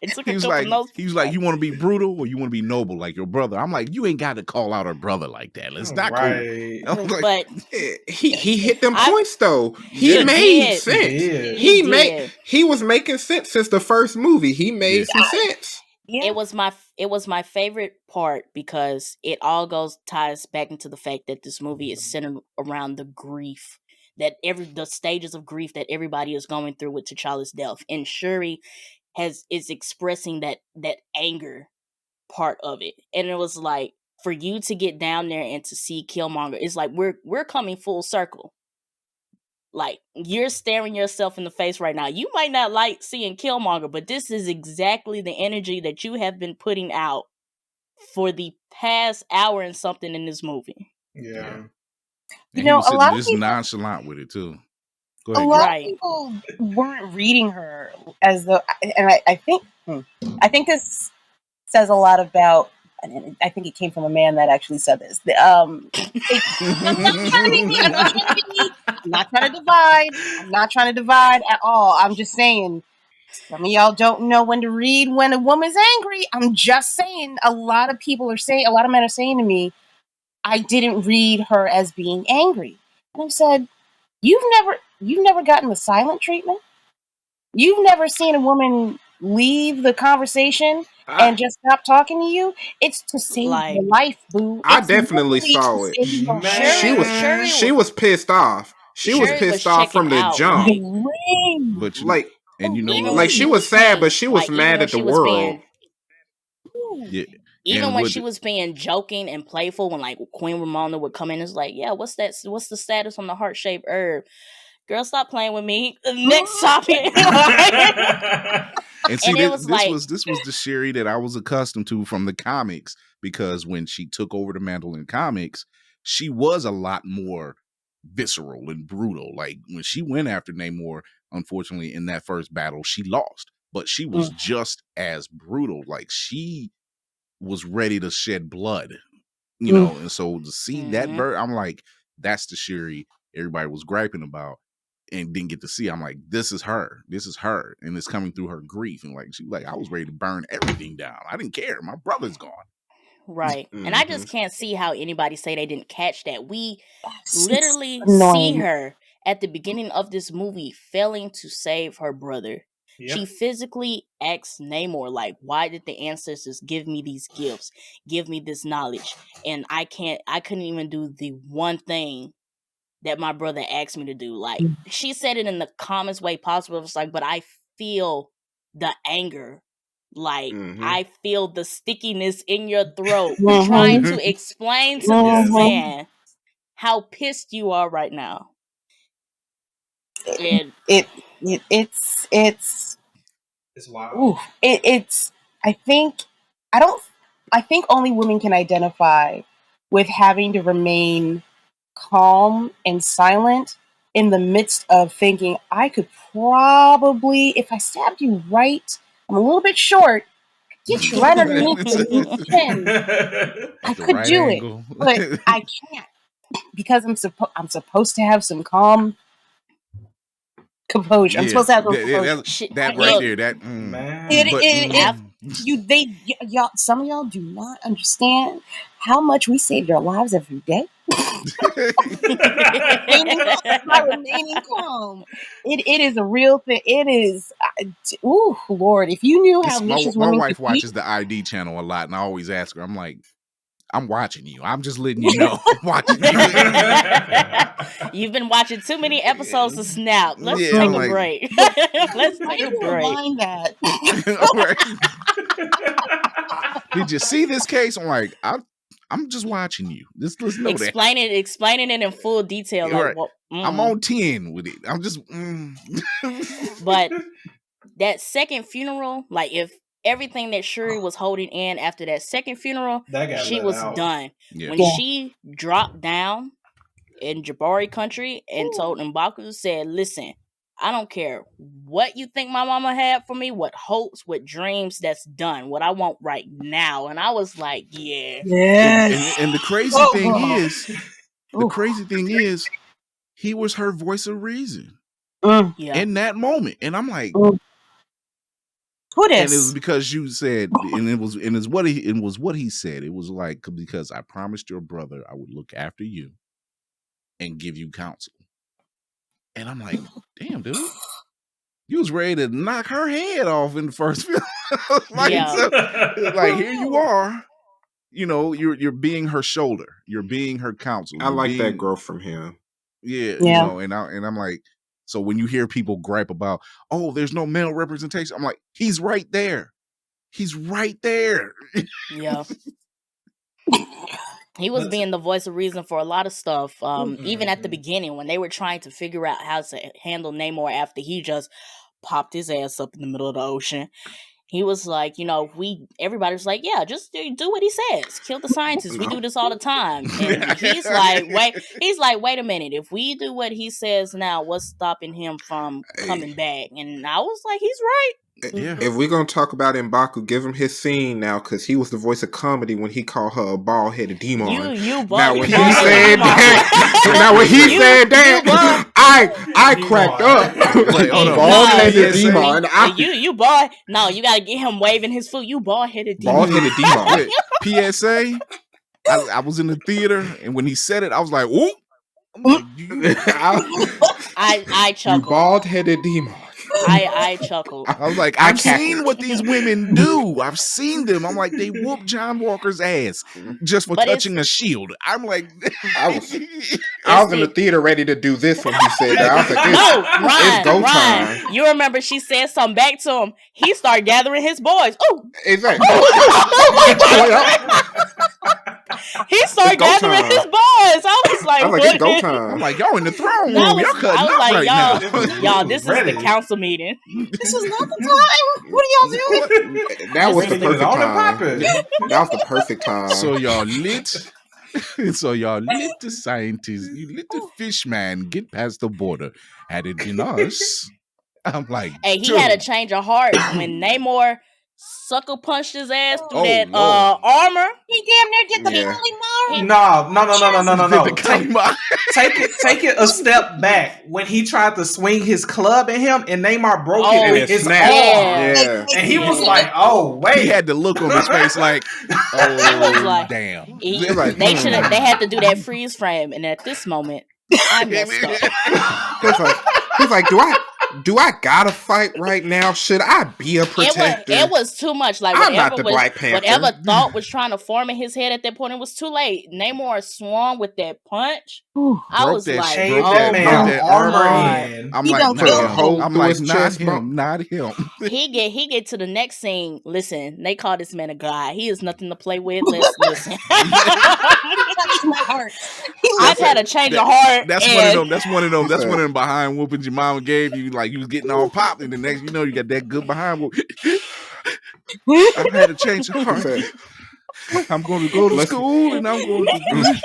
He was like, you want to be brutal or you want to be noble like your brother? I'm like, you ain't got to call out her brother like that. It's not cool. But he hit them points though. He made sense. He was making sense since the first movie. He made some sense. Yeah. It was my favorite part because it all ties back into the fact that this movie is centered around the grief the stages of grief that everybody is going through with T'Challa's death, and Shuri is expressing that anger part of it, and it was like for you to get down there and to see Killmonger, it's like we're coming full circle. Like, you're staring yourself in the face right now. You might not like seeing Killmonger, but this is exactly the energy that you have been putting out for the past hour and something in this movie. Yeah. And a lot of people nonchalant with it too. Go ahead, a lot of people weren't reading her as though, and I think this says a lot about. And I think it came from a man that actually said this. I'm not trying to divide at all. I'm just saying, some of y'all don't know when to read when a woman's angry. I'm just saying, a lot of men are saying to me, I didn't read her as being angry. And I said, you've never gotten the silent treatment. You've never seen a woman leave the conversation and just stop talking to you. It's to save your life, boo. I definitely saw it. She was pissed off. She was Shuri pissed off from the out, jump. But Like, even like she was sad, but she was mad at the world. Yeah. Even And when with she was being joking and playful, when like Queen Ramonda would come in, it's like, yeah, what's that? What's the status on the heart-shaped herb? Girl, stop playing with me. Next topic. And see, And it was this was the Shuri that I was accustomed to from the comics, because when she took over the mantle in comics, she was a lot more visceral and brutal. Like when she went after Namor, unfortunately, in that first battle, she lost, but she was just as brutal. Like she was ready to shed blood, you know. And so to see that I'm like, that's the Shuri everybody was griping about and didn't get to see. I'm like, this is her, and it's coming through her grief. And like, she like, I was ready to burn everything down. I didn't care, my brother's gone. Right. And I just can't see how anybody say they didn't catch that. We literally annoying. see her at the beginning of this movie failing to save her brother. Yep. She physically asks Namor, like, why did the ancestors give me these gifts, give me this knowledge, and I couldn't even do the one thing that my brother asked me to do. Like, she said it in the calmest way possible. It's like, but I feel the anger. Like, I feel the stickiness in your throat trying to explain to this man how pissed you are right now. And it's wild. Ooh, I think only women can identify with having to remain calm and silent in the midst of thinking, I could probably, if I stabbed you right, I'm a little bit short, get you right underneath the chin. I could do it, but I can't, because I'm supposed to have some calm composure. I'm supposed to have some composure. That right there, that y'all, some of y'all do not understand how much we save your lives every day. by remaining calm. It is a real thing. It is. Ooh, Lord! If you knew how vicious my women wife watches the ID channel a lot, and I always ask her, I'm like, I'm watching you. I'm just letting you know. I'm watching you. You've been watching too many episodes of Snap. Let's take a break. Let's take a break. Mind that. Did you see this case? I'm like, I'm just watching you. Let's know explaining it in full detail. Like, right. I'm on 10 with it. I'm just. But that second funeral, like, if everything that Shuri was holding in after that second funeral, she was done. Yeah. When she dropped down in Jabari country and told M'Baku, said, listen, I don't care what you think my mama had for me, what hopes, what dreams, that's done. What I want right now. And I was like, yeah. And the crazy thing is, he was her voice of reason in that moment. And I'm like, who this? And it was because you said, and it was what he said. It was like, because I promised your brother I would look after you and give you counsel. And I'm like, damn, dude, you was ready to knock her head off in the first film. Like here you are, you know, you're being her shoulder, you're being her counsel. I like that growth from him. Yeah, you know, and I'm like, so when you hear people gripe about, oh, there's no male representation, I'm like, he's right there. He's right there. Yeah. He was being the voice of reason for a lot of stuff. Even at the beginning, when they were trying to figure out how to handle Namor after he just popped his ass up in the middle of the ocean. He was like, you know, everybody was like, yeah, just do what he says. Kill the scientists. We do this all the time. And he's like, wait a minute. If we do what he says now, what's stopping him from coming back? And I was like, he's right. Yeah. If we're gonna talk about M'Baku, give him his scene now, because he was the voice of comedy when he called her a bald-headed demon. Now when he said that, I cracked up. Like, bald-headed demon. You bald. No, you gotta get him waving his foot. You bald-headed demon. Bald-headed demon. PSA. I was in the theater, and when he said it, I was like, "Ooh!" I chuckled. You bald-headed demon. I chuckled. I was like, I've seen what these women do. I've seen them. I'm like, they whoop John Walker's ass just for touching a shield. I'm like, I was in the theater ready to do this when he said that. I was like, it's go time. You remember she said something back to him. He started gathering his boys. Oh, exactly. He started gathering his boys. I was like, it's go time. I'm like, y'all in the throne room. Y'all cutting up like, right now. Y'all, this is the council meeting. This is not the time. What are y'all doing? That was the perfect time. That was the perfect time. So y'all lit. So y'all let the scientists, you let the fish man get past the border. Had it been us, I'm like, hey, he had a change of heart when Namor sucker punched his ass through that armor. He damn near did the Kali No. Take it a step back. When he tried to swing his club at him and Namor broke it with his arm. Yeah. And he was like, oh, wait. He had the look on his face like, oh, damn. They had to do that freeze frame. And at this moment, I messed up. He's like, do I gotta fight right now? Should I be a protector? It was too much. Like I'm not the Black Panther. Whatever thought was trying to form in his head at that point, it was too late. Namor swung with that punch. I was like, broke that armor in. I'm like, not him. He get to the next scene. Listen, they call this man a god. He is nothing to play with. Listen. I've had a change of heart. That's one of them. That's one of them behind whoopings your mama gave you. Like you was getting all popped, and the next you know you got that good behind whoop. I've had a change of heart. I'm going to go to school, and I'm going to.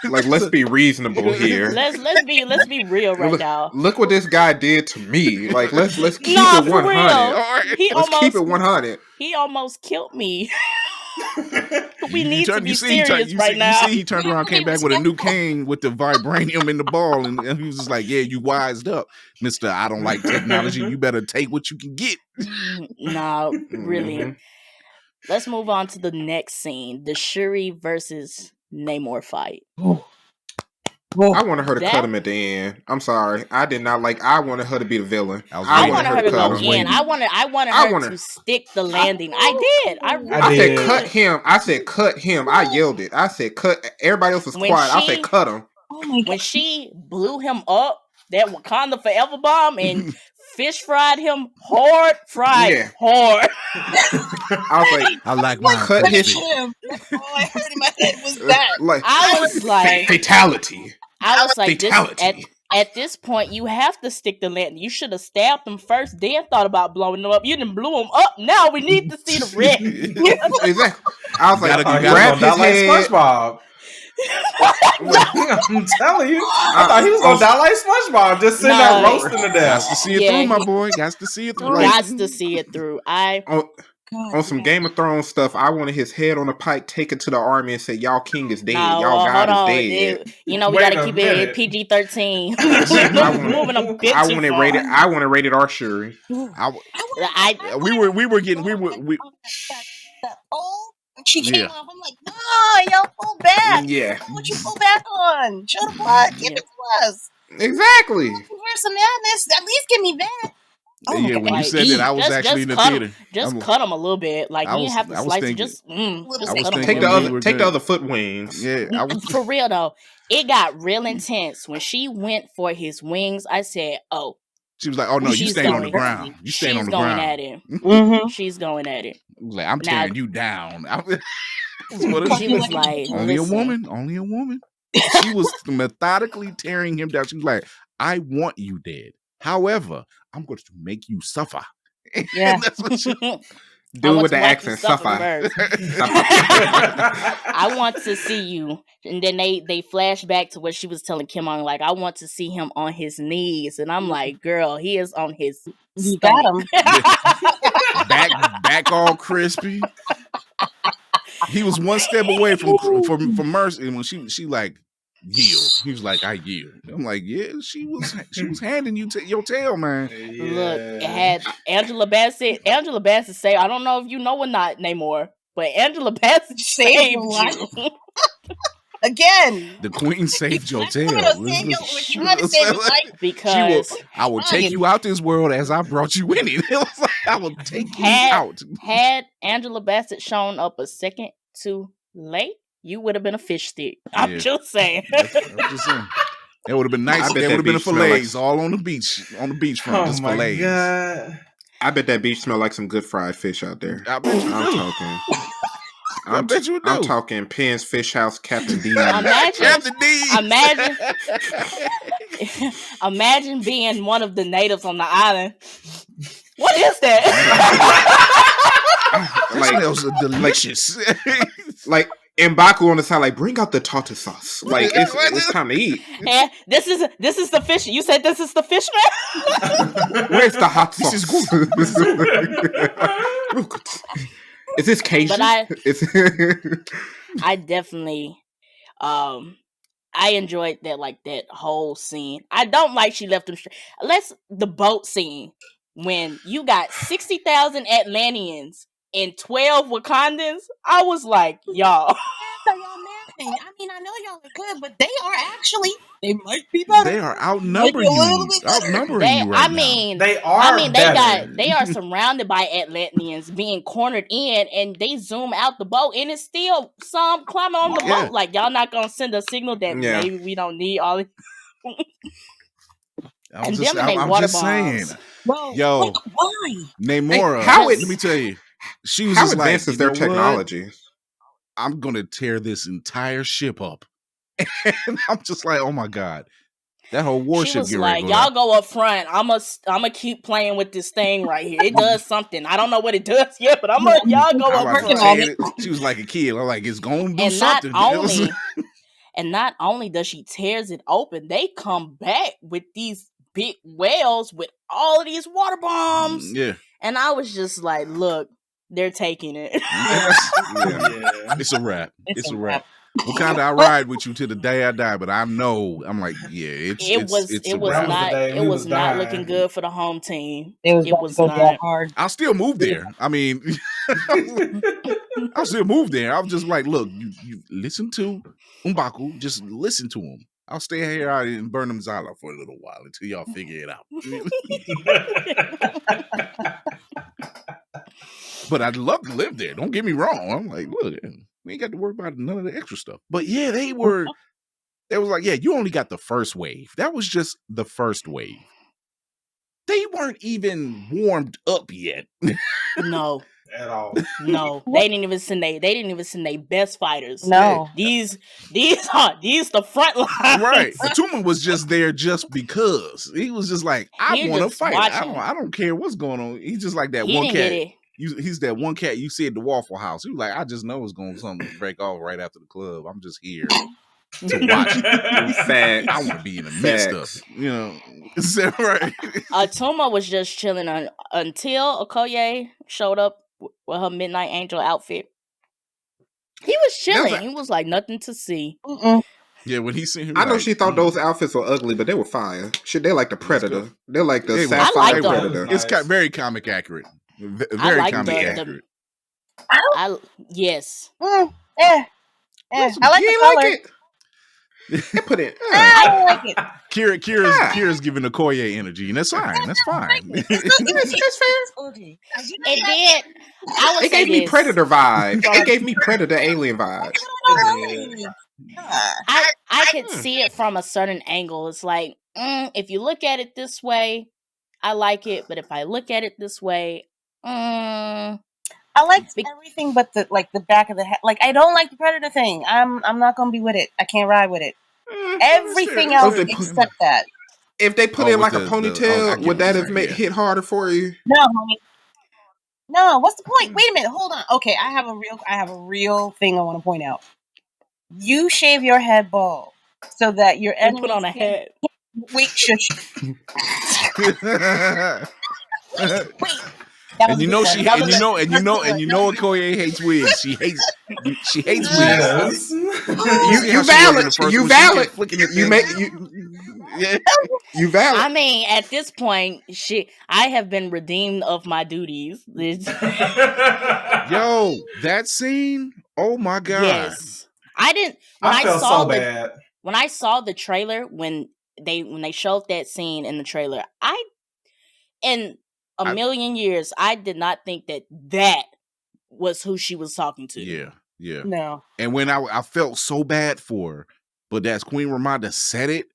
Like, let's be reasonable here. Let's be real right now. Look what this guy did to me. Like, let's keep it 100. Keep it 100. He almost killed me. We need to be serious right now. You see, he turned around, came back with a new cane with the vibranium in the ball, and he was just like, "Yeah, you wised up, Mister. I don't like technology. You better take what you can get." No, really. Let's move on to the next scene: the Shuri versus Namor fight. I wanted her to cut him at the end. I'm sorry. I did not like. I wanted her to be the villain. I wanted her to go in. I wanted her to stick the landing. I did. I said cut him. I said cut him. I yelled it. I said cut. Everybody else was quiet. I said cut him. Oh my God. When she blew him up, that Wakanda Forever bomb, and fish fried him hard. Hard. I was like, I like my cut his. All I heard in my head was that. I was like fatality. I was like, at this point, you have to stick the landing. You should have stabbed them first, then thought about blowing them up. You didn't blow them up. Now we need to see the red. Exactly. I was like, grab his head. Like SpongeBob. I'm telling you, I thought he was gonna die like SpongeBob, just sitting there roasting to death. Got to see it through, my boy. Got to see it through. Got to see it through. On some Game of Thrones stuff, I wanted his head on a pike taken to the army and said, "Y'all king is dead. Y'all god is dead." We gotta keep it PG-13. Moving a bit I wanted rated. I wanted rated R Shuri. She came off. I'm like, no, y'all pull back. Yeah. What you pull back on? Show the blood. Give it to us. Exactly. Where's some madness? At least give me that. Oh, yeah, when you said that, I was actually in the theater. Cut him a little bit. Like, you didn't have to slice it. Just cut him. Take the other foot wings. Yeah, for real, though. It got real intense. When she went for his wings, I said, oh. She was like, oh, no, you staying on the ground. You staying on the ground. She's going at it. Mm-hmm. She's going at it. Like, I'm tearing you down. She was like, only a woman. She was methodically tearing him down. She was like, I want you dead. However, I'm going to make you suffer. Yeah. That's what she... Do it with the accent, suffer. I want to see you. And then they flash back to what she was telling Kim on, like, I want to see him on his knees. And I'm like, girl, he is on his You got him. back all crispy. He was one step away from mercy. And when she like, yield. He was like, I yield. I'm like, yeah, she was handing you your tail, man. Yeah. Look, it had Angela Bassett. Angela Bassett say, I don't know if you know or not, Namor, but Angela Bassett saved you. Again. The queen saved your tail. We're trying to save your life. Because I will take you out this world as I brought you in it. It was like, I will take you out. Had Angela Bassett shown up a second too late, you would have been a fish stick. I'm just saying. I'm just saying. It would have been nice. There would have been a fillets all on the beachfront, just fillets. God. I bet that beach smell like some good fried fish out there. I bet you do. I bet you do. I'm talking Penn's Fish House, Captain D. Imagine being one of the natives on the island. What is that? Like, it smells delicious. Like M'Baku on the side, like, bring out the tartar sauce. Like, it's time to eat. And this is the fish. You said this is the fish, man? Where's the hot sauce? This is good. Is this Cajun? But I definitely, I enjoyed that whole scene. I don't like she left them straight. The boat scene when you got 60,000 Atlanteans and 12 Wakandans. I was like, y'all. So y'all napping. I mean, I know y'all are good, but they might be better. They are outnumbering you. You right now. They are surrounded by Atlanteans being cornered in, and they zoom out the boat, and it's still some climbing on the boat. Like, y'all not gonna send a signal that maybe we don't need all of I'm just saying. Whoa, yo, why? Namora, let me tell you. She was just like, advances their technology. I'm gonna tear this entire ship up. And I'm just like, oh my God. That whole warship. She was like, y'all go up front. I'ma keep playing with this thing right here. It does something. I don't know what it does yet, but y'all go up front. She was like a kid. I'm like, it's gonna do something. And not only does she tears it open, they come back with these big whales with all of these water bombs. Yeah. And I was just like, look, they're taking it. It's a wrap. It's a wrap. Wakanda, I ride with you till the day I die, but I know I'm like, it was not looking good for the home team. It was not hard. I'll still move there. I mean, I'll still move there. I'm just like, look, you listen to M'Baku, just listen to him. I'll stay here out and burn them Zala for a little while until y'all figure it out. But I'd love to live there. Don't get me wrong. I'm like, look, we ain't got to worry about none of the extra stuff. But yeah, they was like, yeah, you only got the first wave. That was just the first wave. They weren't even warmed up yet. No. At all. No. They didn't even send their best fighters. No. These the front line. Right. Atuma was just there just because. He was just like, I want to fight. I don't care what's going on. He's just like that one cat. He's that one cat you see at the Waffle House. He was like, I just know it's going to break off right after the club. I'm just here to watch it. I want to be in the midst of it. You know, is that right? Atuma was just chilling until Okoye showed up with her Midnight Angel outfit. He was chilling. He was like, nothing to see. Yeah, when he seen him, I know she thought those outfits were ugly, but they were fire. Shit, they're like the Predator. They're like the Sapphire Predator. It's very comic accurate. Very comic accurate. Yes. I like the color. Like it? They put it. I don't like it. Kira's giving Okoye energy, and that's fine. That's fine. It's fair. It did. It gave me Predator vibes. It gave me Predator alien vibes. I could see it from a certain angle. It's like, if you look at it this way, I like it, but if I look at it this way, I like everything but the back of the head. Like, I don't like the Predator thing. I'm not gonna be with it. I can't ride with it. Everything else except that. If they put in like a ponytail, would that have hit harder for you? No, homie. No, what's the point? Wait a minute, hold on. Okay, I have a real thing I want to point out. You shave your head bald so that your enemy put on a head. Wait, shush. Wait. And you know Okoye hates wigs. She hates wigs. You valid. You valid. I mean, at this point, I have been redeemed of my duties. Yo, that scene. Oh my God. Yes. I didn't. I felt so bad When I saw the trailer, when they showed that scene in the trailer, in a million years, I did not think that was who she was talking to. Yeah. No. And when I felt so bad for her, but as Queen Ramonda said it,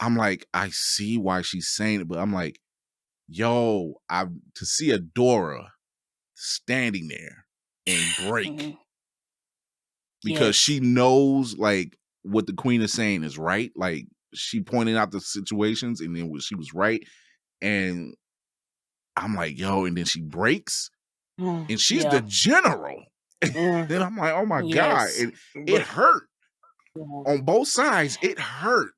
I'm like, I see why she's saying it, but I'm like, yo, to see Adora standing there and break because she knows like what the Queen is saying is right. Like she pointed out the situations and then she was right. And I'm like, yo, and then she breaks and she's the general. Then I'm like, oh my God. It hurt. On both sides, it hurt.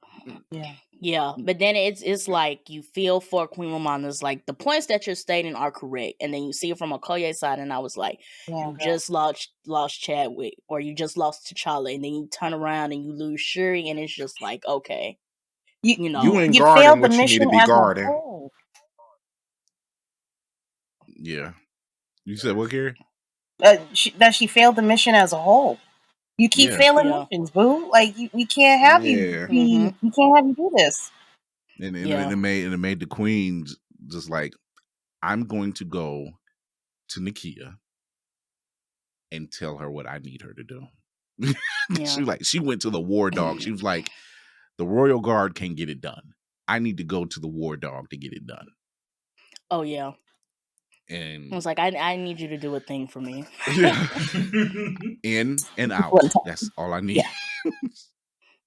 Yeah, but then it's like you feel for Queen Ramonda's like the points that you're stating are correct, and then you see it from Okoye's side, and I was like, you just lost Chadwick, or you just lost T'Challa, and then you turn around and you lose Shuri, and it's just like, okay, you know, you ain't you guarding failed the what you need to mission be as guarding. a whole. Yeah, you said what, Gary? That she failed the mission as a whole. You keep failing missions, boo. Like we can't have you. We can't have you do this. And it made the Queen just like, I'm going to go to Nakia and tell her what I need her to do. She went to the war dog. She was like, the Royal Guard can't get it done. I need to go to the war dog to get it done. Oh yeah. And I was like, I need you to do a thing for me. In and out. That's all I need. Yeah.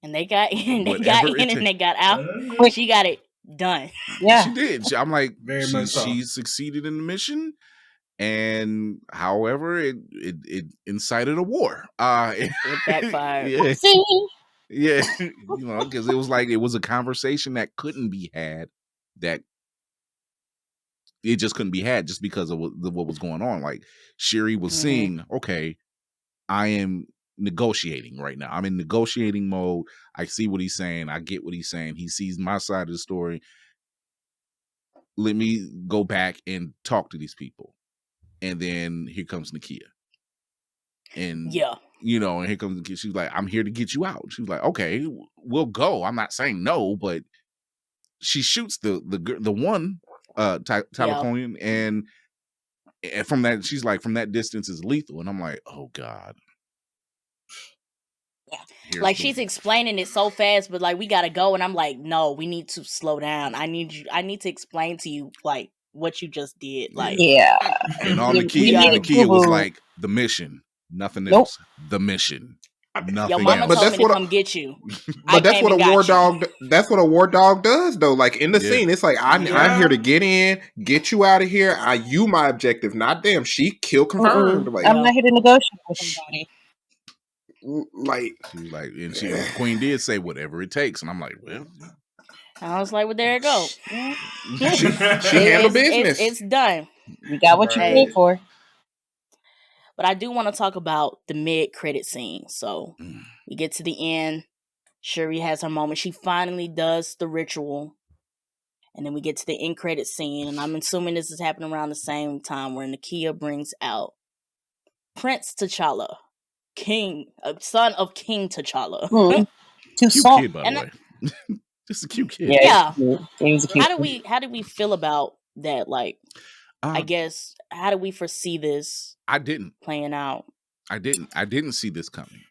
And they got in and they got out. She got it done. Yeah, she did. I'm like, she succeeded in the mission, and however, it incited a war. It backfired. Yeah, you know, because it was like it was a conversation that couldn't be had. That it just couldn't be had just because of what was going on. Like Shuri was seeing, okay, I am negotiating right now. I'm in negotiating mode. I see what he's saying. I get what he's saying. He sees my side of the story. Let me go back and talk to these people. And then here comes Nakia. And you know, and here comes Nakia. She's like, I'm here to get you out. She was like, okay, we'll go. I'm not saying no, but she shoots the one Talakonian, and from that, she's like, from that distance is lethal. And I'm like, oh God. Like she's explaining it so fast, but like we gotta go, and I'm like, no, we need to slow down. I need to explain to you like what you just did. Like and all Nakia was like, the mission, nothing else. The mission. Nothing Your mama else. told me to come get you. But that's what a war dog. That's what a war dog does, though. Like in the scene, it's like I'm here to get in, get you out of here. You my objective, not them. She kill confirmed. Like, I'm not here to negotiate with somebody. Like she was like, and Queen did say whatever it takes, and I'm like, well, I was like, well, there you go. she handled business. It's done. You got what you paid for. But I do want to talk about the mid-credit scene. So we get to the end. Shuri has her moment. She finally does the ritual. And then we get to the end credit scene. And I'm assuming this is happening around the same time where Nakia brings out Prince T'Challa, son of King T'Challa. Cute kid, by the way. Just a cute kid. Yeah. He's a cute How do we feel about that? Like, I guess, how do we foresee this? I didn't playing out. I didn't see this coming.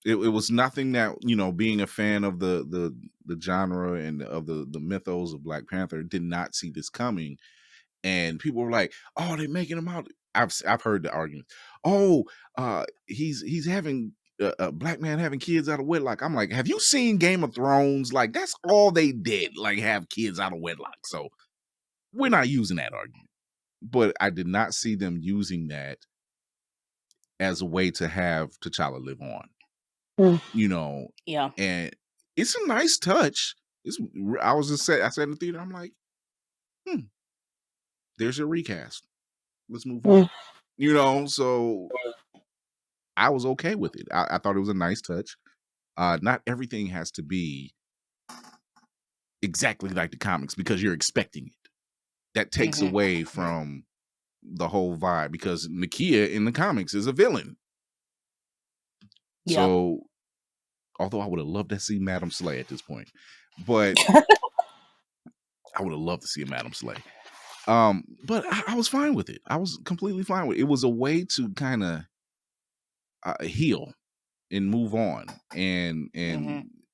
It was nothing that, you know, being a fan of the genre and of the mythos of Black Panther, did not see this coming. And people were like, "Oh, they're making him out." I've heard the argument. Oh, he's having a black man having kids out of wedlock. I'm like, have you seen Game of Thrones? Like, that's all they did, like have kids out of wedlock. So we're not using that argument. But I did not see them using that as a way to have T'Challa live on. You know, and it's a nice touch. I said in the theater, I'm like, there's your recast. Let's move on. You know, so I was okay with it. I thought it was a nice touch. Not everything has to be exactly like the comics because you're expecting it. That takes away from the whole vibe, because Nakia in the comics is a villain. So, although I would have loved to see Madam Slay at this point, but I would have loved to see a Madam Slay. But I was fine with it. I was completely fine with it. It was a way to kind of heal and move on, and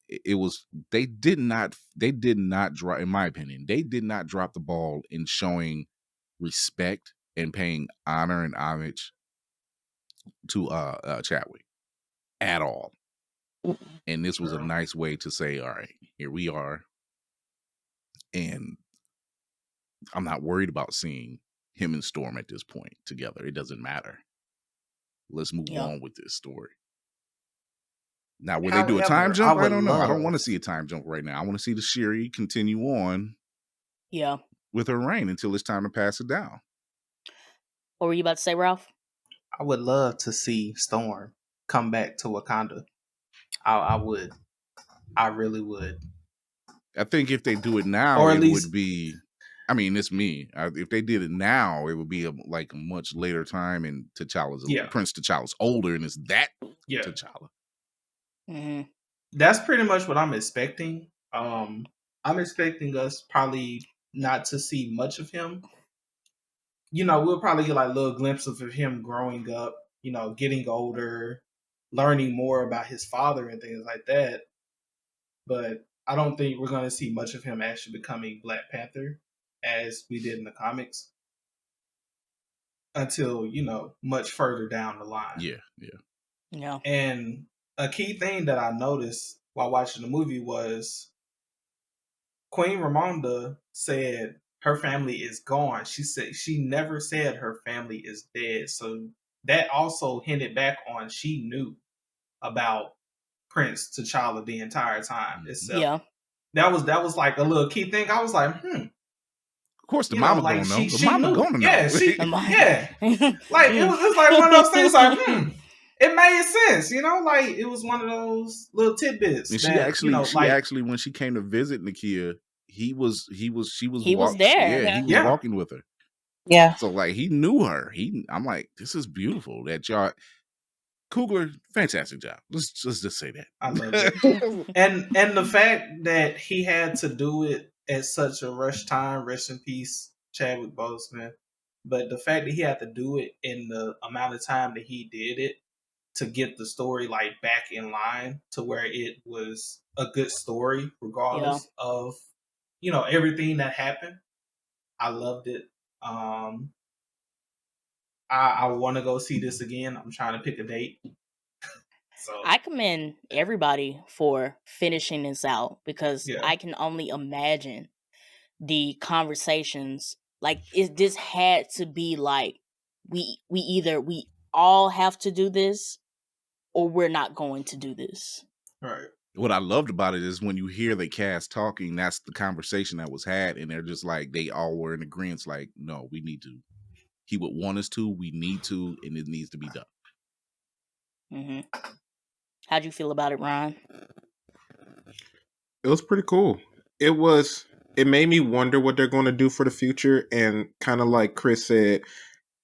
it was they did not drop, in my opinion, they did not drop the ball in showing respect and paying honor and homage to Chadwick at all. And this was a nice way to say, all right, here we are, and I'm not worried about seeing him and Storm at this point together. It doesn't matter. Let's move on with this story. Now, will they do a time jump? I don't know. I don't want to see a time jump right now. I want to see the Shuri continue on with her reign until it's time to pass it down. What were you about to say, Ralph? I would love to see Storm come back to Wakanda. I would. I really would. I think if they do it now, or at least, would be... I mean, it's me. If they did it now, it would be a much later time, and Prince T'Challa's older, and it's that T'Challa. Mm-hmm. That's pretty much what I'm expecting. I'm expecting us probably not to see much of him. You know, we'll probably get like little glimpses of him growing up, you know, getting older, learning more about his father and things like that. But I don't think we're going to see much of him actually becoming Black Panther as we did in the comics until, you know, much further down the line. Yeah. And a key thing that I noticed while watching the movie was Queen Ramonda said her family is gone. She said she never said her family is dead. So that also hinted back on she knew about Prince T'Challa the entire time itself. Yeah. That was like a little key thing. I was like, Of course, the mama gonna know. The mama gonna know. Yeah. Like it was like one of those things. Like, it made sense. You know, like it was one of those little tidbits. And she actually, when she came to visit Nakia, she was there. Yeah, he was walking with her. Yeah. So like he knew her. I'm like, this is beautiful that y'all. Coogler, fantastic job. Let's just say that. I love it. and the fact that he had to do it at such a rush time, rest in peace, Chadwick Boseman. But the fact that he had to do it in the amount of time that he did it to get the story like back in line to where it was a good story, regardless of, you know, everything that happened. I loved it. I want to go see this again. I'm trying to pick a date. So I commend everybody for finishing this out because I can only imagine the conversations. Like, this had to be like, we all have to do this or we're not going to do this. Right. What I loved about it is when you hear the cast talking, that's the conversation that was had, and they're just like, they all were in agreement, like, no, we need to. He would want us to, we need to, and it needs to be done. Mm-hmm. How'd you feel about it, Ron? It was pretty cool. It made me wonder what they're going to do for the future, and kind of like Chris said,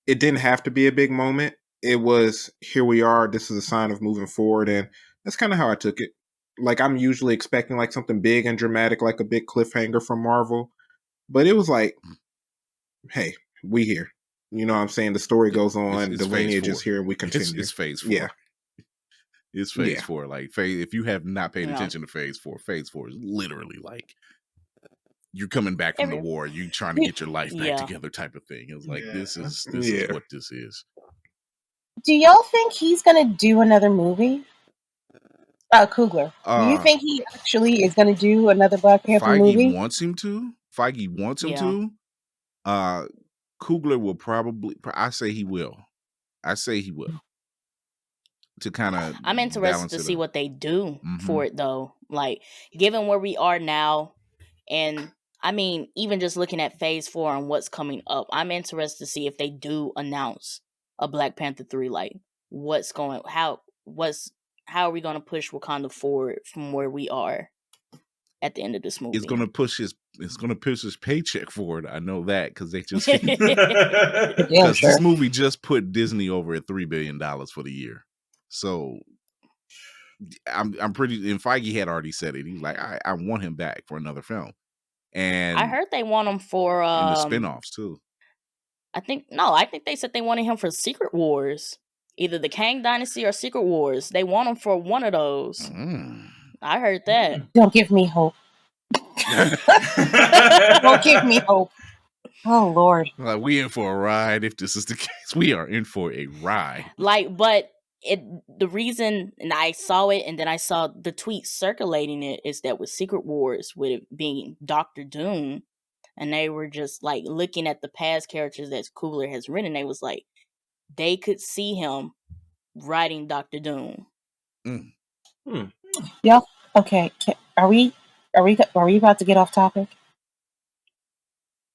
it didn't have to be a big moment. It was, here we are, this is a sign of moving forward, and that's kind of how I took it. Like, I'm usually expecting like something big and dramatic, like a big cliffhanger from Marvel, but it was like, hey, we here. You know what I'm saying? The story goes on, the lineage is here, and we continue. It's phase 4. Yeah. It's phase 4. Like, if you have not paid attention to phase 4 is literally like, you're coming back from the war, you trying to get your life back together type of thing. It's like, this is what this is. Do y'all think he's going to do another movie? Coogler. Do you think he actually is going to do another Black Panther movie? Feige wants him to. Coogler will probably. I say he will. To kind of. I'm interested to see what they do for it, though. Like, given where we are now, and I mean, even just looking at Phase 4 and what's coming up, I'm interested to see if they do announce a Black Panther 3. Like, how are we going to push Wakanda forward from where we are at the end of this movie? It's going to push his paycheck forward. I know that because they just this movie just put Disney over at $3 billion for the year. So I'm pretty. And Feige had already said it. He's like, I want him back for another film, and I heard they want him for in the spinoffs too. I think they said they wanted him for Secret Wars, either the Kang Dynasty or Secret Wars. They want him for one of those. I heard that. Don't give me hope. Don't give me hope. Oh Lord! Like, we in for a ride. If this is the case, we are in for a ride. Like, but the reason, and I saw it, and then I saw the tweet circulating it, is that with Secret Wars, with it being Doctor Doom, and they were just like looking at the past characters that Coogler has written. They was like, they could see him writing Doctor Doom. Yeah. Okay. Are we about to get off topic?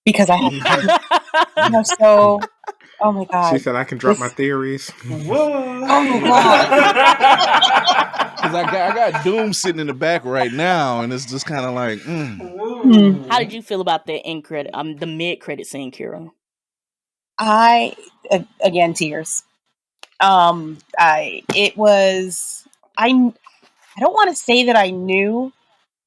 Because I have so. Oh my god! She said I can drop my theories. Whoa! Oh my god! Because I got Doom sitting in the back right now, and it's just kind of like. How did you feel about the the mid credit scene, Kira? Again, tears. It was. I don't want to say that I knew,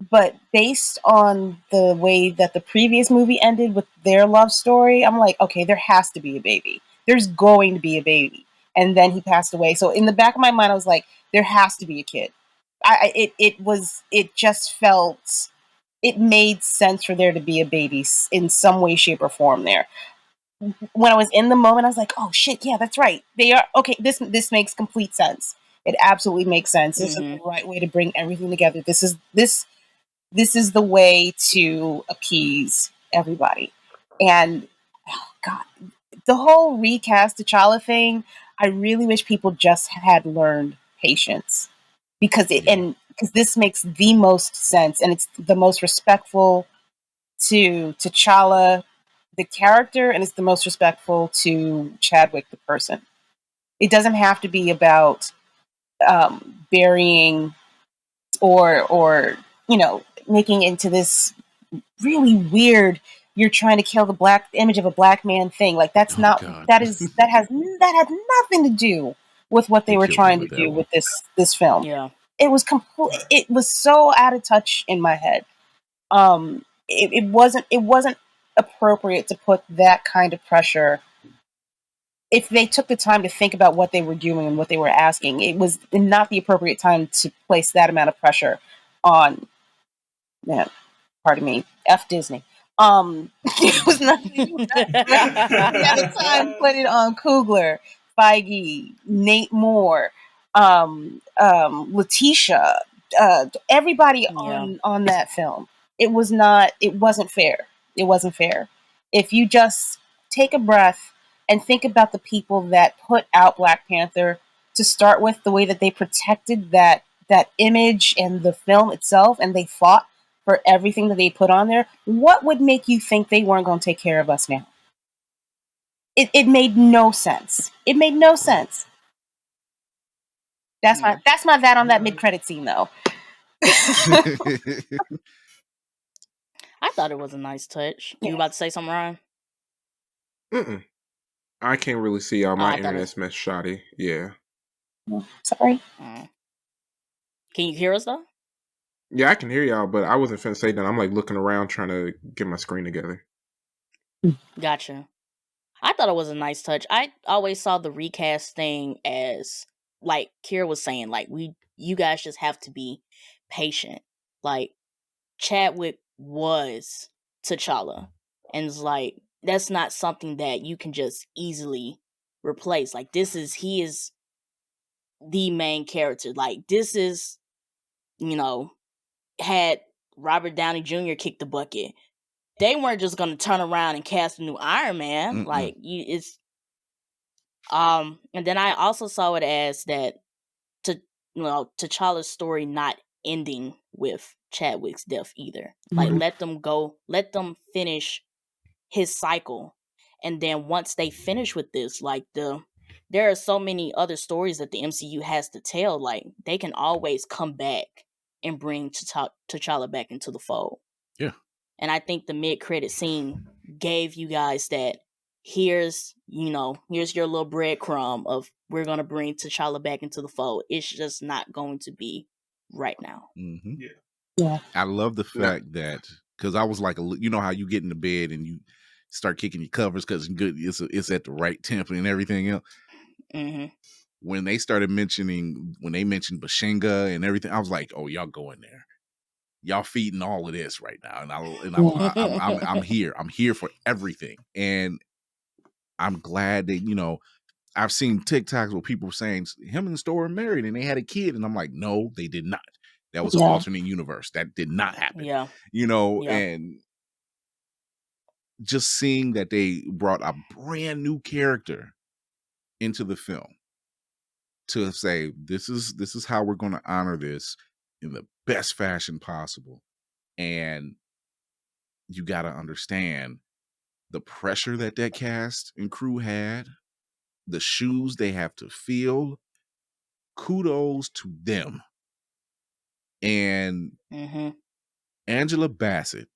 but based on the way that the previous movie ended with their love story, I'm like, okay, there has to be a baby. There's going to be a baby. And then he passed away. So in the back of my mind, I was like, there has to be a kid. It just felt, it made sense for there to be a baby in some way, shape, or form there. When I was in the moment, I was like, oh shit, yeah, that's right. They are, okay, this makes complete sense. It absolutely makes sense. This is the right way to bring everything together. This is the way to appease everybody. And oh God, the whole recast T'Challa thing, I really wish people just had learned patience, because this makes the most sense, and it's the most respectful to T'Challa, the character, and it's the most respectful to Chadwick, the person. It doesn't have to be about burying or making into this really weird, you're trying to kill the black image of a black man thing. Like that has nothing to do with what they were trying to do with this film. Yeah. It was so out of touch in my head. It wasn't appropriate to put that kind of pressure. If they took the time to think about what they were doing and what they were asking, it was not the appropriate time to place that amount of pressure on, pardon me, F Disney. It was not the time to put it on Coogler, Feige, Nate Moore, Letitia, everybody on that film. It wasn't fair. It wasn't fair. If you just take a breath and think about the people that put out Black Panther to start with, the way that they protected that image and the film itself, and they fought for everything that they put on there, what would make you think they weren't going to take care of us now? It made no sense. It made no sense. That's my that on that mid-credit scene, though. I thought it was a nice touch. You about to say something, Ryan? I can't really see y'all. My internet's mess shoddy. Yeah. Sorry. Can you hear us though? Yeah, I can hear y'all, but I wasn't finna say that. I'm like looking around trying to get my screen together. Gotcha. I thought it was a nice touch. I always saw the recast thing as, like Kira was saying, like you guys just have to be patient. Like Chadwick was T'Challa, and it's like that's not something that you can just easily replace. Like he is the main character. Like this is, had Robert Downey Jr. kick the bucket, they weren't just gonna turn around and cast a new Iron Man. Like it's and then I also saw it as that T'Challa's story not ending with Chadwick's death either. Like let them finish his cycle, and then once they finish with this, like there are so many other stories that the MCU has to tell. Like they can always come back and bring T'Challa back into the fold. Yeah. And I think the mid-credit scene gave you guys that here's your little breadcrumb of we're gonna bring T'Challa back into the fold. It's just not going to be right now. Mm-hmm. Yeah. I love the fact that, because I was like, you know how you get into bed and you start kicking your covers because it's at the right temp and everything else. Mm-hmm. When they mentioned Bashenga and everything, I was like, oh, y'all go in there. Y'all feeding all of this right now, and I'm here. I'm here for everything, and I'm glad that I've seen TikToks where people were saying him and Storm are married and they had a kid, and I'm like, no, they did not. That was an alternate universe. That did not happen. Yeah. And just seeing that they brought a brand new character into the film to say this is how we're going to honor this in the best fashion possible. And you got to understand the pressure that cast and crew had, the shoes they have to fill. Kudos to them. And Angela Bassett,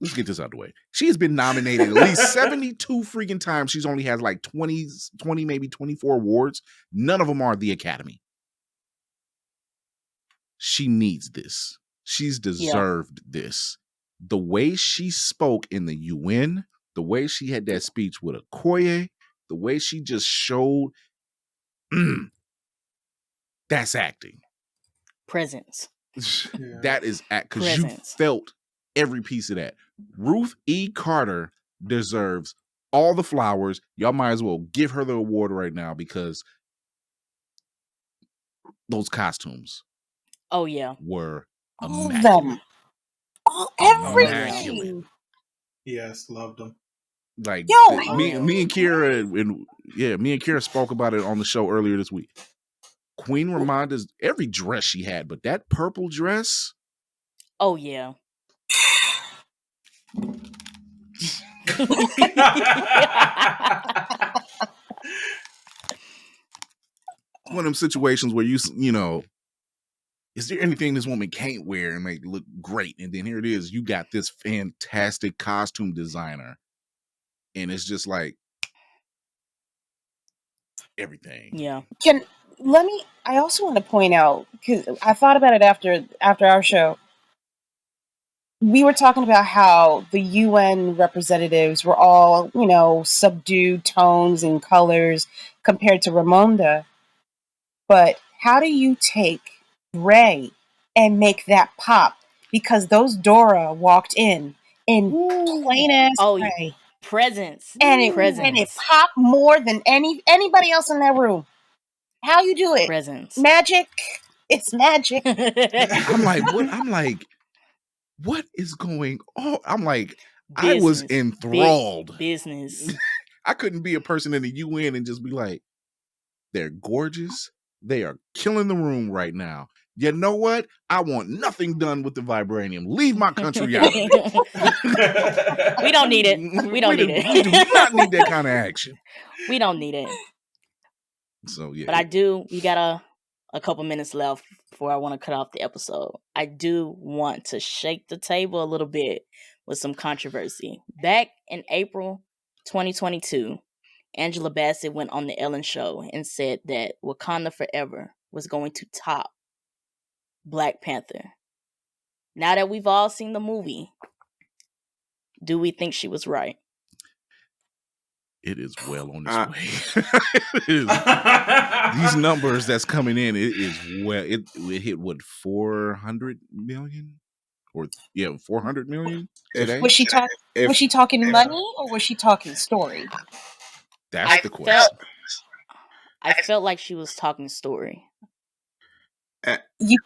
let's get this out of the way. She has been nominated at least 72 freaking times. She's only has like 20, maybe 24 awards. None of them are the Academy. She needs this. She's deserved this. The way she spoke in the UN, the way she had that speech with Okoye, the way she just showed, that's acting. Presence. That is act, because you felt every piece of that. Ruth E. Carter deserves all the flowers. Y'all might as well give her the award right now, because those costumes were immaculate. Everything. Yes, loved them. Like me and Kira spoke about it on the show earlier this week. Queen Ramonda's every dress she had, but that purple dress. Oh yeah. One of them situations where is there anything this woman can't wear and make it look great? And then here it is, you got this fantastic costume designer, and it's just like everything. Yeah. I also want to point out, because I thought about it after our show. We were talking about how the UN representatives were all, subdued tones and colors compared to Ramonda. But how do you take gray and make that pop? Because those Dora walked in plain ass gray. Presence. And it popped more than anybody else in that room. How you do it? Presence. Magic. It's magic. I'm like, what is going on? I'm like, business. I was enthralled. Business. I couldn't be a person in the UN and just be like, they're gorgeous. They are killing the room right now. You know what? I want nothing done with the vibranium. Leave my country out of it. We don't need it. We don't need it. We do not need that kind of action. We don't need it. So yeah. But we got a couple minutes left before I want to cut off the episode. I do want to shake the table a little bit with some controversy. Back in April 2022, Angela Bassett went on the Ellen Show and said that Wakanda Forever was going to top Black Panther. Now that we've all seen the movie, do we think she was right? It is well on its way. These numbers that's coming in, it is well. It hit what, 400 million, or 400 million today. Was she talking money, or was she talking story? That's the question. I felt like she was talking story.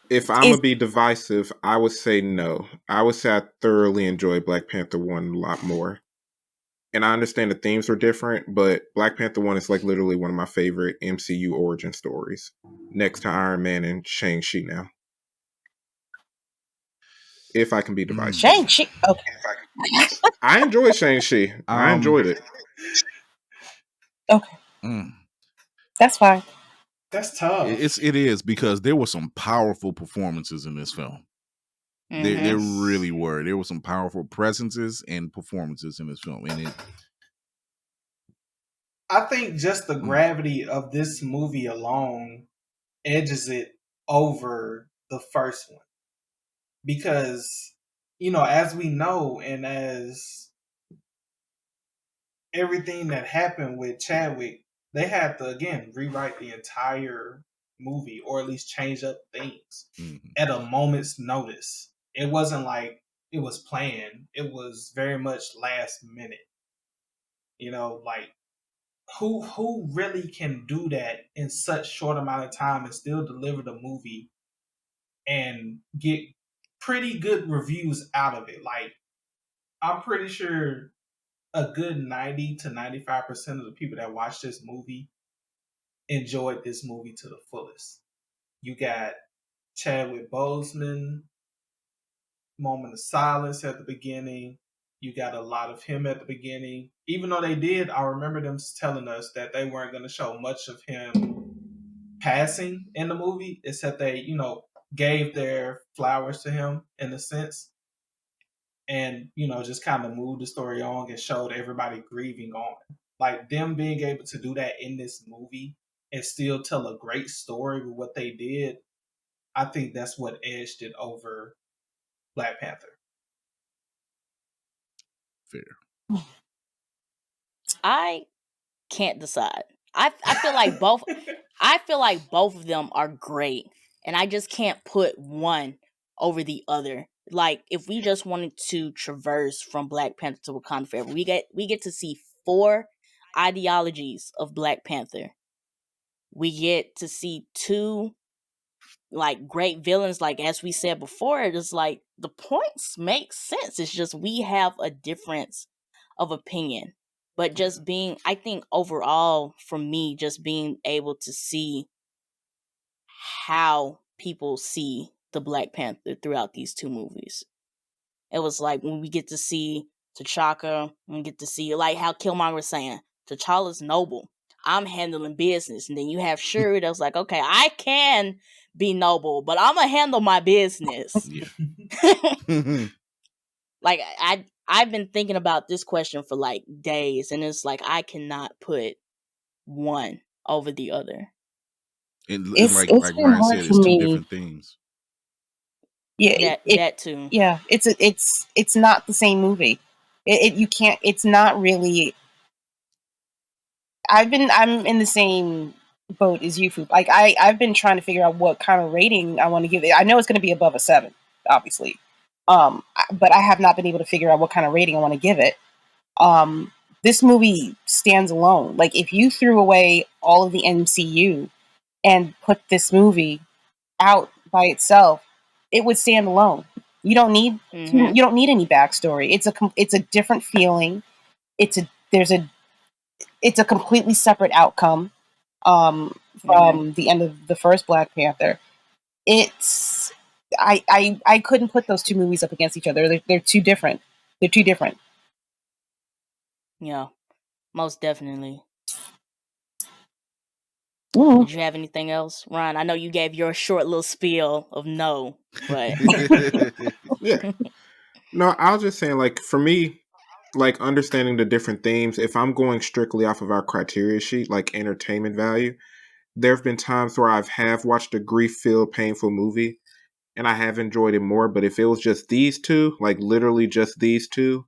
If I'm gonna be divisive, I would say no. I would say I thoroughly enjoyed Black Panther 1 a lot more. And I understand the themes were different, but Black Panther 1 is like literally one of my favorite MCU origin stories, next to Iron Man and Shang-Chi now. If I can be divisive. Shang-Chi? Okay. I enjoyed Shang-Chi. I enjoyed it. Okay. That's fine. That's tough. It is, because there were some powerful performances in this film. There really were. There were some powerful presences and performances in this film, and I think just the gravity of this movie alone edges it over the first one, because as we know, and as everything that happened with Chadwick, they had to again rewrite the entire movie, or at least change up things at a moment's notice. It wasn't like it was planned. It was very much last minute. Like who really can do that in such short amount of time and still deliver the movie and get pretty good reviews out of it? Like, I'm pretty sure a good 90 to 95% of the people that watch this movie enjoyed this movie to the fullest. You got Chadwick Boseman, moment of silence at the beginning. You got a lot of him at the beginning. Even though they did, I remember them telling us that they weren't going to show much of him passing in the movie, except they, gave their flowers to him in a sense. And, just kind of moved the story on and showed everybody grieving on. Like, them being able to do that in this movie and still tell a great story with what they did, I think that's what edged it over Black Panther. Fair. I can't decide. I feel like both. I feel like both of them are great, and I just can't put one over the other. Like, if we just wanted to traverse from Black Panther to Wakanda Forever, we get to see 4 ideologies of Black Panther. We get to see 2 like great villains. Like, as we said before, it's like the points make sense. It's just we have a difference of opinion. But just being, I think overall, for me, just being able to see how people see the Black Panther throughout these 2 movies. It was like when we get to see T'Chaka, when we get to see, like how Killmonger was saying, T'Challa's noble. I'm handling business. And then you have Shuri that was like, okay, I can be noble, but I'm going to handle my business. Yeah. Like, I've been thinking about this question for like days, and it's like I cannot put one over the other. And It's like been Ryan hard said, for it's 2 me. different themes. Yeah, that too. Yeah, it's not the same movie. You can't. It's not really. I'm in the same boat as you, Foop. Like I've been trying to figure out what kind of rating I want to give it. I know it's going to be above a 7, obviously, but I have not been able to figure out what kind of rating I want to give it. This movie stands alone. Like, if you threw away all of the MCU and put this movie out by itself, it would stand alone. You don't need you don't need any backstory. It's a different feeling. It's a completely separate outcome from the end of the first Black Panther. It's I couldn't put those 2 movies up against each other. They're too different. They're too different. Yeah, most definitely. Ooh. Did you have anything else, Ron? I know you gave your short little spiel of no, but Yeah. No, I was just saying, like, for me, like, understanding the different themes, if I'm going strictly off of our criteria sheet, like entertainment value, there have been times where have watched a grief-filled, painful movie, and I have enjoyed it more, but if it was just these 2, like, literally just these 2,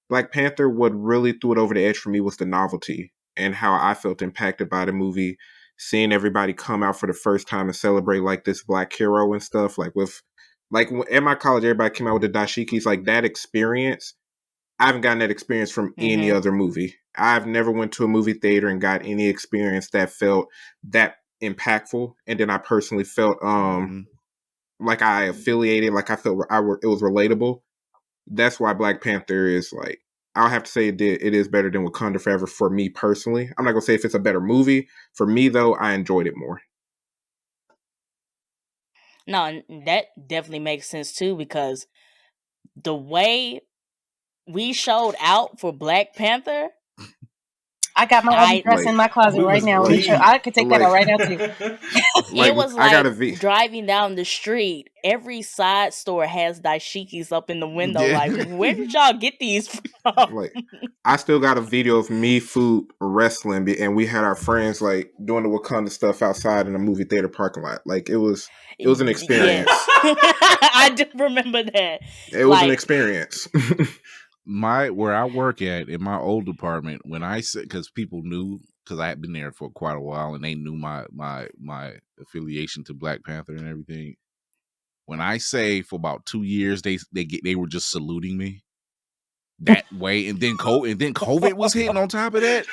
Black Panther, what really threw it over the edge for me was the novelty and how I felt impacted by the movie, seeing everybody come out for the first time and celebrate, like, this Black hero and stuff, like, at my college, everybody came out with the dashikis, like, that experience. I haven't gotten that experience from any other movie. I've never went to a movie theater and got any experience that felt that impactful. And then I personally felt like I affiliated, like I felt it was relatable. That's why Black Panther is, like, I'll have to say it is better than Wakanda Forever for me personally. I'm not gonna say if it's a better movie. For me though, I enjoyed it more. No, and that definitely makes sense too, because the way we showed out for Black Panther, I got my other dress in my closet right now. Let me show. I could take that out right now too. It was I got like driving down the street. Every side store has dashikis up in the window. Yeah. Like, where did y'all get these from? Like, I still got a video of me, Food, wrestling, and we had our friends like doing the Wakanda stuff outside in a movie theater parking lot. Like, it was an experience. Yes. I do remember that. It was an experience. Where I work at in my old department, when I said, because people knew, because I had been there for quite a while, and they knew my affiliation to Black Panther and everything. When I say for about 2 years, they were just saluting me that way, and then COVID was hitting on top of that,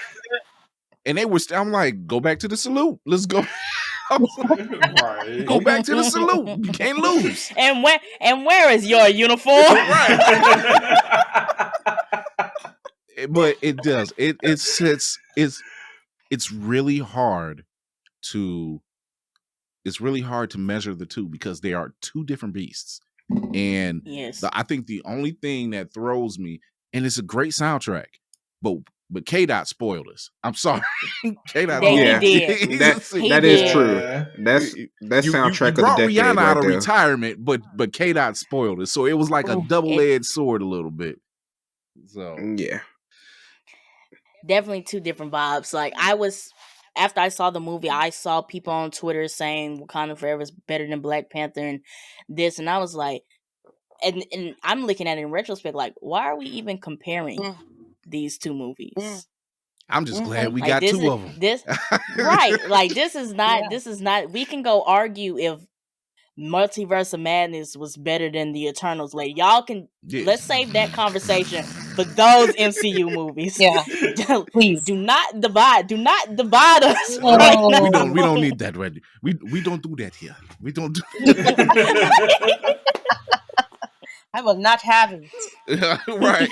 and they were. I'm like, go back to the salute. Let's go. Right. Go back to the salute. You can't lose. And where is your uniform? Right. But it does. It's really hard to measure the two because they are two different beasts. And yes. I think the only thing that throws me, and it's a great soundtrack, but K-Dot spoiled us. I'm sorry. K-Dot. Yeah, he did. That is true. That's soundtrack of the decade Rihanna right out of there. retirement, but K-Dot spoiled us. So it was like a double-edged sword a little bit. So yeah. Definitely two different vibes. Like, after I saw the movie, I saw people on Twitter saying Wakanda Forever is better than Black Panther and this, and I was like, and I'm looking at it in retrospect, like, why are we even comparing these two movies? I'm just glad we got two of them. Right. Like, this is not, we can go argue if Multiverse of Madness was better than the Eternals. Like, y'all can let's save that conversation for those MCU movies. Yeah, please do not divide us. We don't need that, Red. We don't do that here. We don't do that. I will not have it. Right.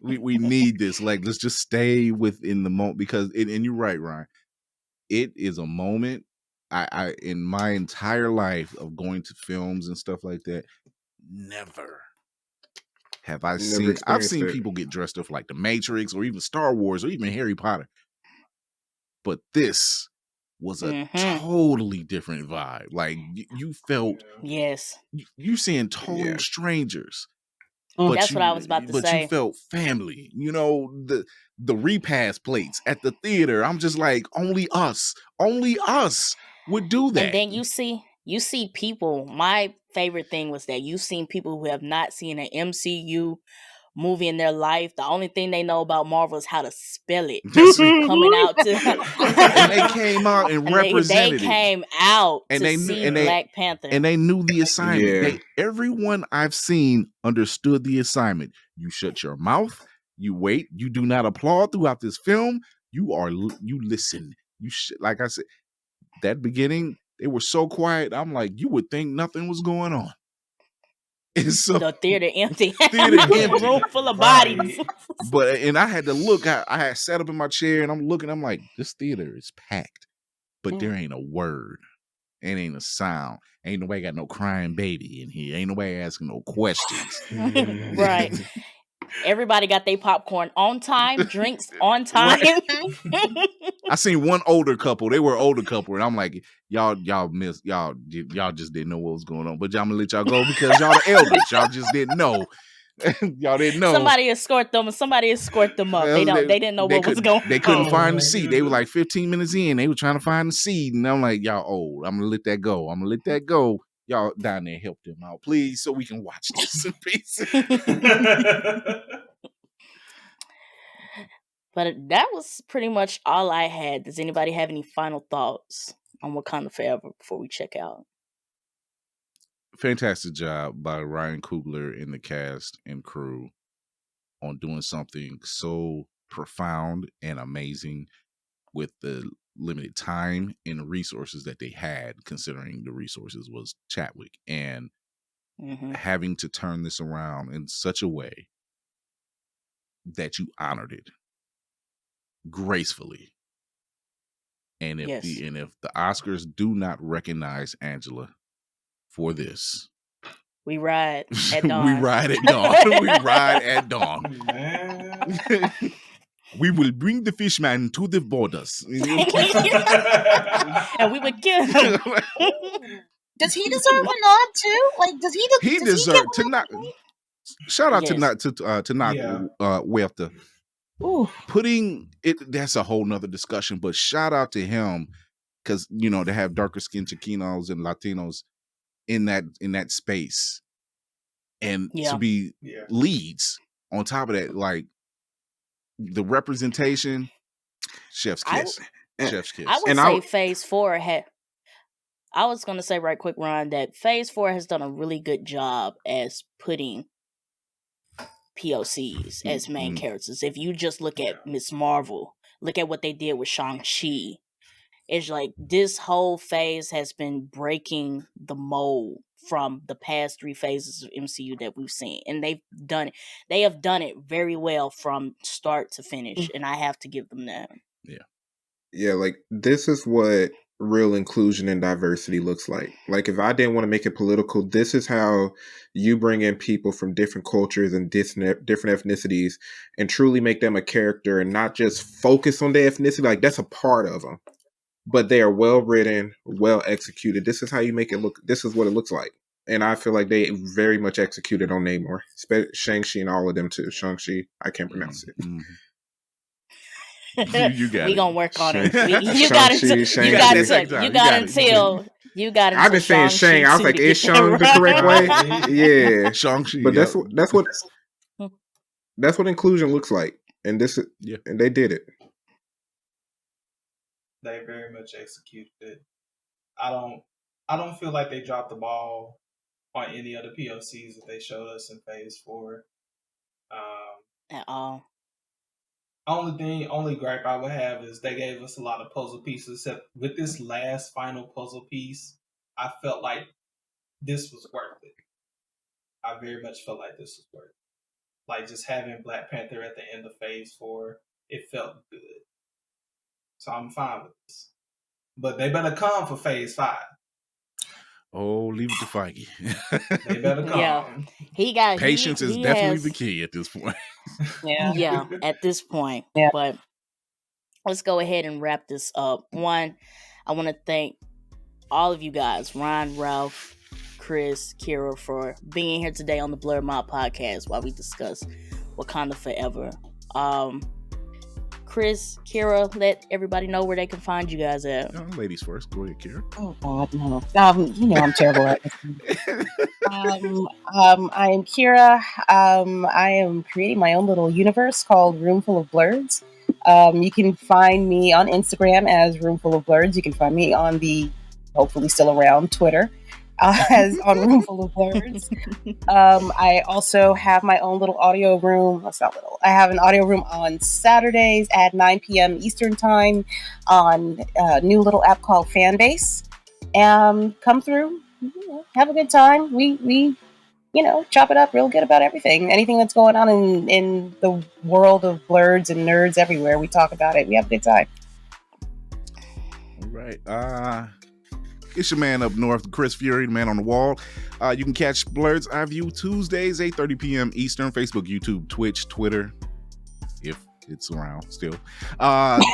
we need this. Like, let's just stay within the moment, because and you're right, Ryan. It is a moment. I in my entire life of going to films and stuff like that, never have I seen. I've seen people get dressed up like the Matrix or even Star Wars or even Harry Potter, but this was a totally different vibe. Like, you felt, you seeing total strangers. But that's what I was about to say. But you felt family. You know, the repast plates at the theater. I'm just like, only us would do that. And then you see people. My favorite thing was that you've seen people who have not seen an MCU movie in their life. The only thing they know about Marvel is how to spell it. Coming out to and they came out and represented They came out and to they see and Black Panther. And they knew the assignment. Everyone I've seen understood the assignment. You shut your mouth. You wait. You do not applaud throughout this film. You listen. Like I said, that beginning, they were so quiet. I'm like, you would think nothing was going on. And so, the theater empty. Room full of bodies. And I had to look. I had sat up in my chair and I'm looking. I'm like, this theater is packed, but there ain't a word. It ain't a sound. Ain't nobody got no crying baby in here. Ain't nobody asking no questions. Right. Everybody got their popcorn on time, drinks on time. Right. I seen one older couple. They were an older couple, and I'm like, y'all just didn't know what was going on. But I'm gonna let y'all go because y'all the elders. Y'all just didn't know. Y'all didn't know. Somebody escort them up. They didn't know what was going on. They couldn't find the seat. They were like 15 minutes in. They were trying to find the seat, and I'm like, y'all old. I'm gonna let that go. Y'all down there help them out, please, so we can watch this in peace. But that was pretty much all I had. Does anybody have any final thoughts on Wakanda Forever before we check out? Fantastic job by Ryan Coogler and the cast and crew on doing something so profound and amazing with the limited time and resources that they had, considering the resources was Chadwick, and having to turn this around in such a way that you honored it gracefully. And if the Oscars do not recognize Angela for this, we ride at dawn. We ride at dawn. We ride at dawn. We will bring the fishman to the borders. And we would kill him. Does he deserve a nod too? Like, does he deserved to not. Shout out to not Yeah. Huerta. Ooh. Putting it, that's a whole nother discussion, but shout out to him because they have darker skinned Chicanos and Latinos in that space, and to be leads on top of that, like the representation, chef's kiss. Chef's kiss. I would say Phase 4 had. I was going to say right quick, Ron, that Phase 4 has done a really good job as putting POCs as main characters. If you just look at Ms. Marvel, look at what they did with Shang-Chi. It's like this whole phase has been breaking the mold from the past 3 phases of MCU that we've seen. And they've done it. They have done it very well from start to finish. And I have to give them that. Yeah. Yeah, like this is what real inclusion and diversity looks like. Like if I didn't want to make it political, this is how you bring in people from different cultures and different ethnicities and truly make them a character and not just focus on their ethnicity. Like that's a part of them, but they are well written, well executed. This is how you make it look. This is what it looks like. And I feel like they very much executed on Namor, Shang-Chi and all of them too. Shang-Chi, I can't pronounce it. Mm-hmm. You got we it. gonna work on it. You got until. I've been saying Shang. I was like, is Shang the correct way? Yeah, Shang-Chi. But that's what inclusion looks like, and and they did it. They very much executed it. I don't feel like they dropped the ball on any of the POCs that they showed us in Phase 4. At all. Only gripe I would have is they gave us a lot of puzzle pieces. Except with this last final puzzle piece, I felt like this was worth it. I very much felt like this was worth it. Like just having Black Panther at the end of Phase 4, it felt good. So I'm fine with this. But they better come for Phase 5. Oh, leave it to Feige. They better come. Yeah. Patience is definitely the key at this point. Yeah, at this point. Yeah. But let's go ahead and wrap this up. One, I want to thank all of you guys, Ron, Ralph, Chris, Kira, for being here today on the Blerd Mob podcast while we discuss Wakanda Forever. Chris, Kira, let everybody know where they can find you guys at. Ladies first. Go ahead, Kira. Oh God, no. I'm terrible at this. I am Kira. I am creating my own little universe called Roomful of Blerds. You can find me on Instagram as Roomful of Blerds. You can find me on the hopefully still around Twitter as on Roomful of Blerds. I also have my own little audio room. That's not little. I have an audio room on Saturdays at 9 p.m. Eastern Time on a new little app called Fanbase. Come through, have a good time. We chop it up real good about everything. Anything that's going on in the world of blerds and nerds everywhere, we talk about it. We have a good time. All right. It's your man up north, Chris Fury, the man on the wall. You can catch Blerd's Eyeview Tuesdays, 8:30 p.m. Eastern, Facebook, YouTube, Twitch, Twitter, if it's around still.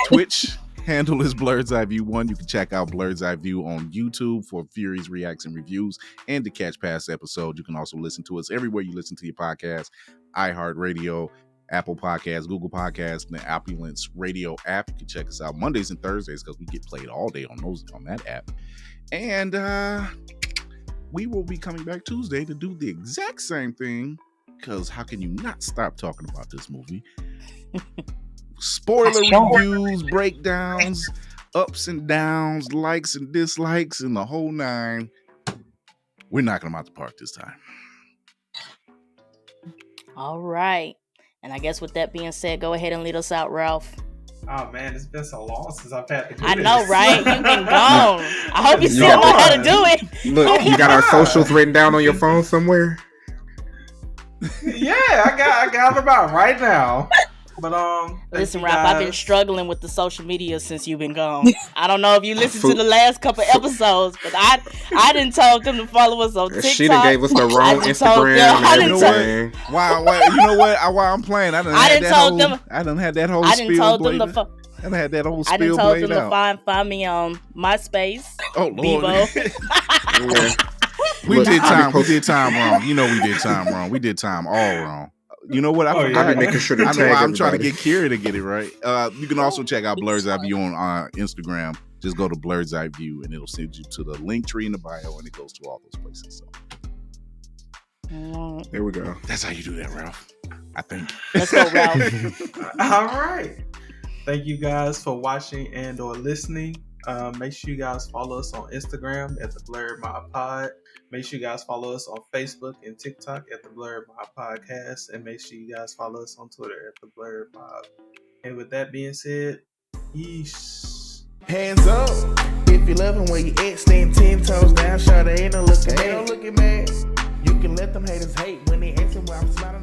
Twitch handle is Blerd's Eyeview 1. You can check out Blerd's Eyeview on YouTube for Fury's reacts and reviews and to catch past episodes. You can also listen to us everywhere you listen to your podcast, iHeartRadio, Apple Podcasts, Google Podcasts, and the Appulance Radio app. You can check us out Mondays and Thursdays because we get played all day on that app. And we will be coming back Tuesday to do the exact same thing because how can you not stop talking about this movie? Spoiler reviews, breakdowns, ups and downs, likes and dislikes, and the whole nine. We're knocking them out the park this time. All right. And I guess with that being said, go ahead and lead us out, Ralph. Oh man, it's been so long since I've had to do I this. know, right? You've been gone. I hope you still know how to do it. Look, you got our socials written down on your phone somewhere? Yeah, I got them out right now. But listen, Ralph, I've been struggling with the social media since you've been gone. I don't know if you listened to the last couple episodes, but I didn't told them to follow us on TikTok. She done gave us the wrong Instagram and everything. Wow, you know what? While I'm playing, I done had that whole spiel played out. I done told them to find me on MySpace. Oh Lord. We did time wrong. You know we did time wrong. We did time all wrong. You know what? I forgot. I've been making sure to tag I'm trying to get Kira to get it right. You can also check out Blerd's Eyeview on Instagram. Just go to Blerd's Eyeview and it'll send you to the link tree in the bio and it goes to all those places. So. There we go. That's how you do that, Ralph. I think. Let's go, Ralph. All right. Thank you guys for watching and or listening. Make sure you guys follow us on Instagram at the Blerd Mob Pod. Make sure you guys follow us on Facebook and TikTok at the Blerd Mob Podcast. And make sure you guys follow us on Twitter at the Blerd Mob. And with that being said, yeesh. Hands up. If you love him where you at, stand 10 toes down. Shawty ain't no looking man. You can let them haters hate when they asking why I'm smiling.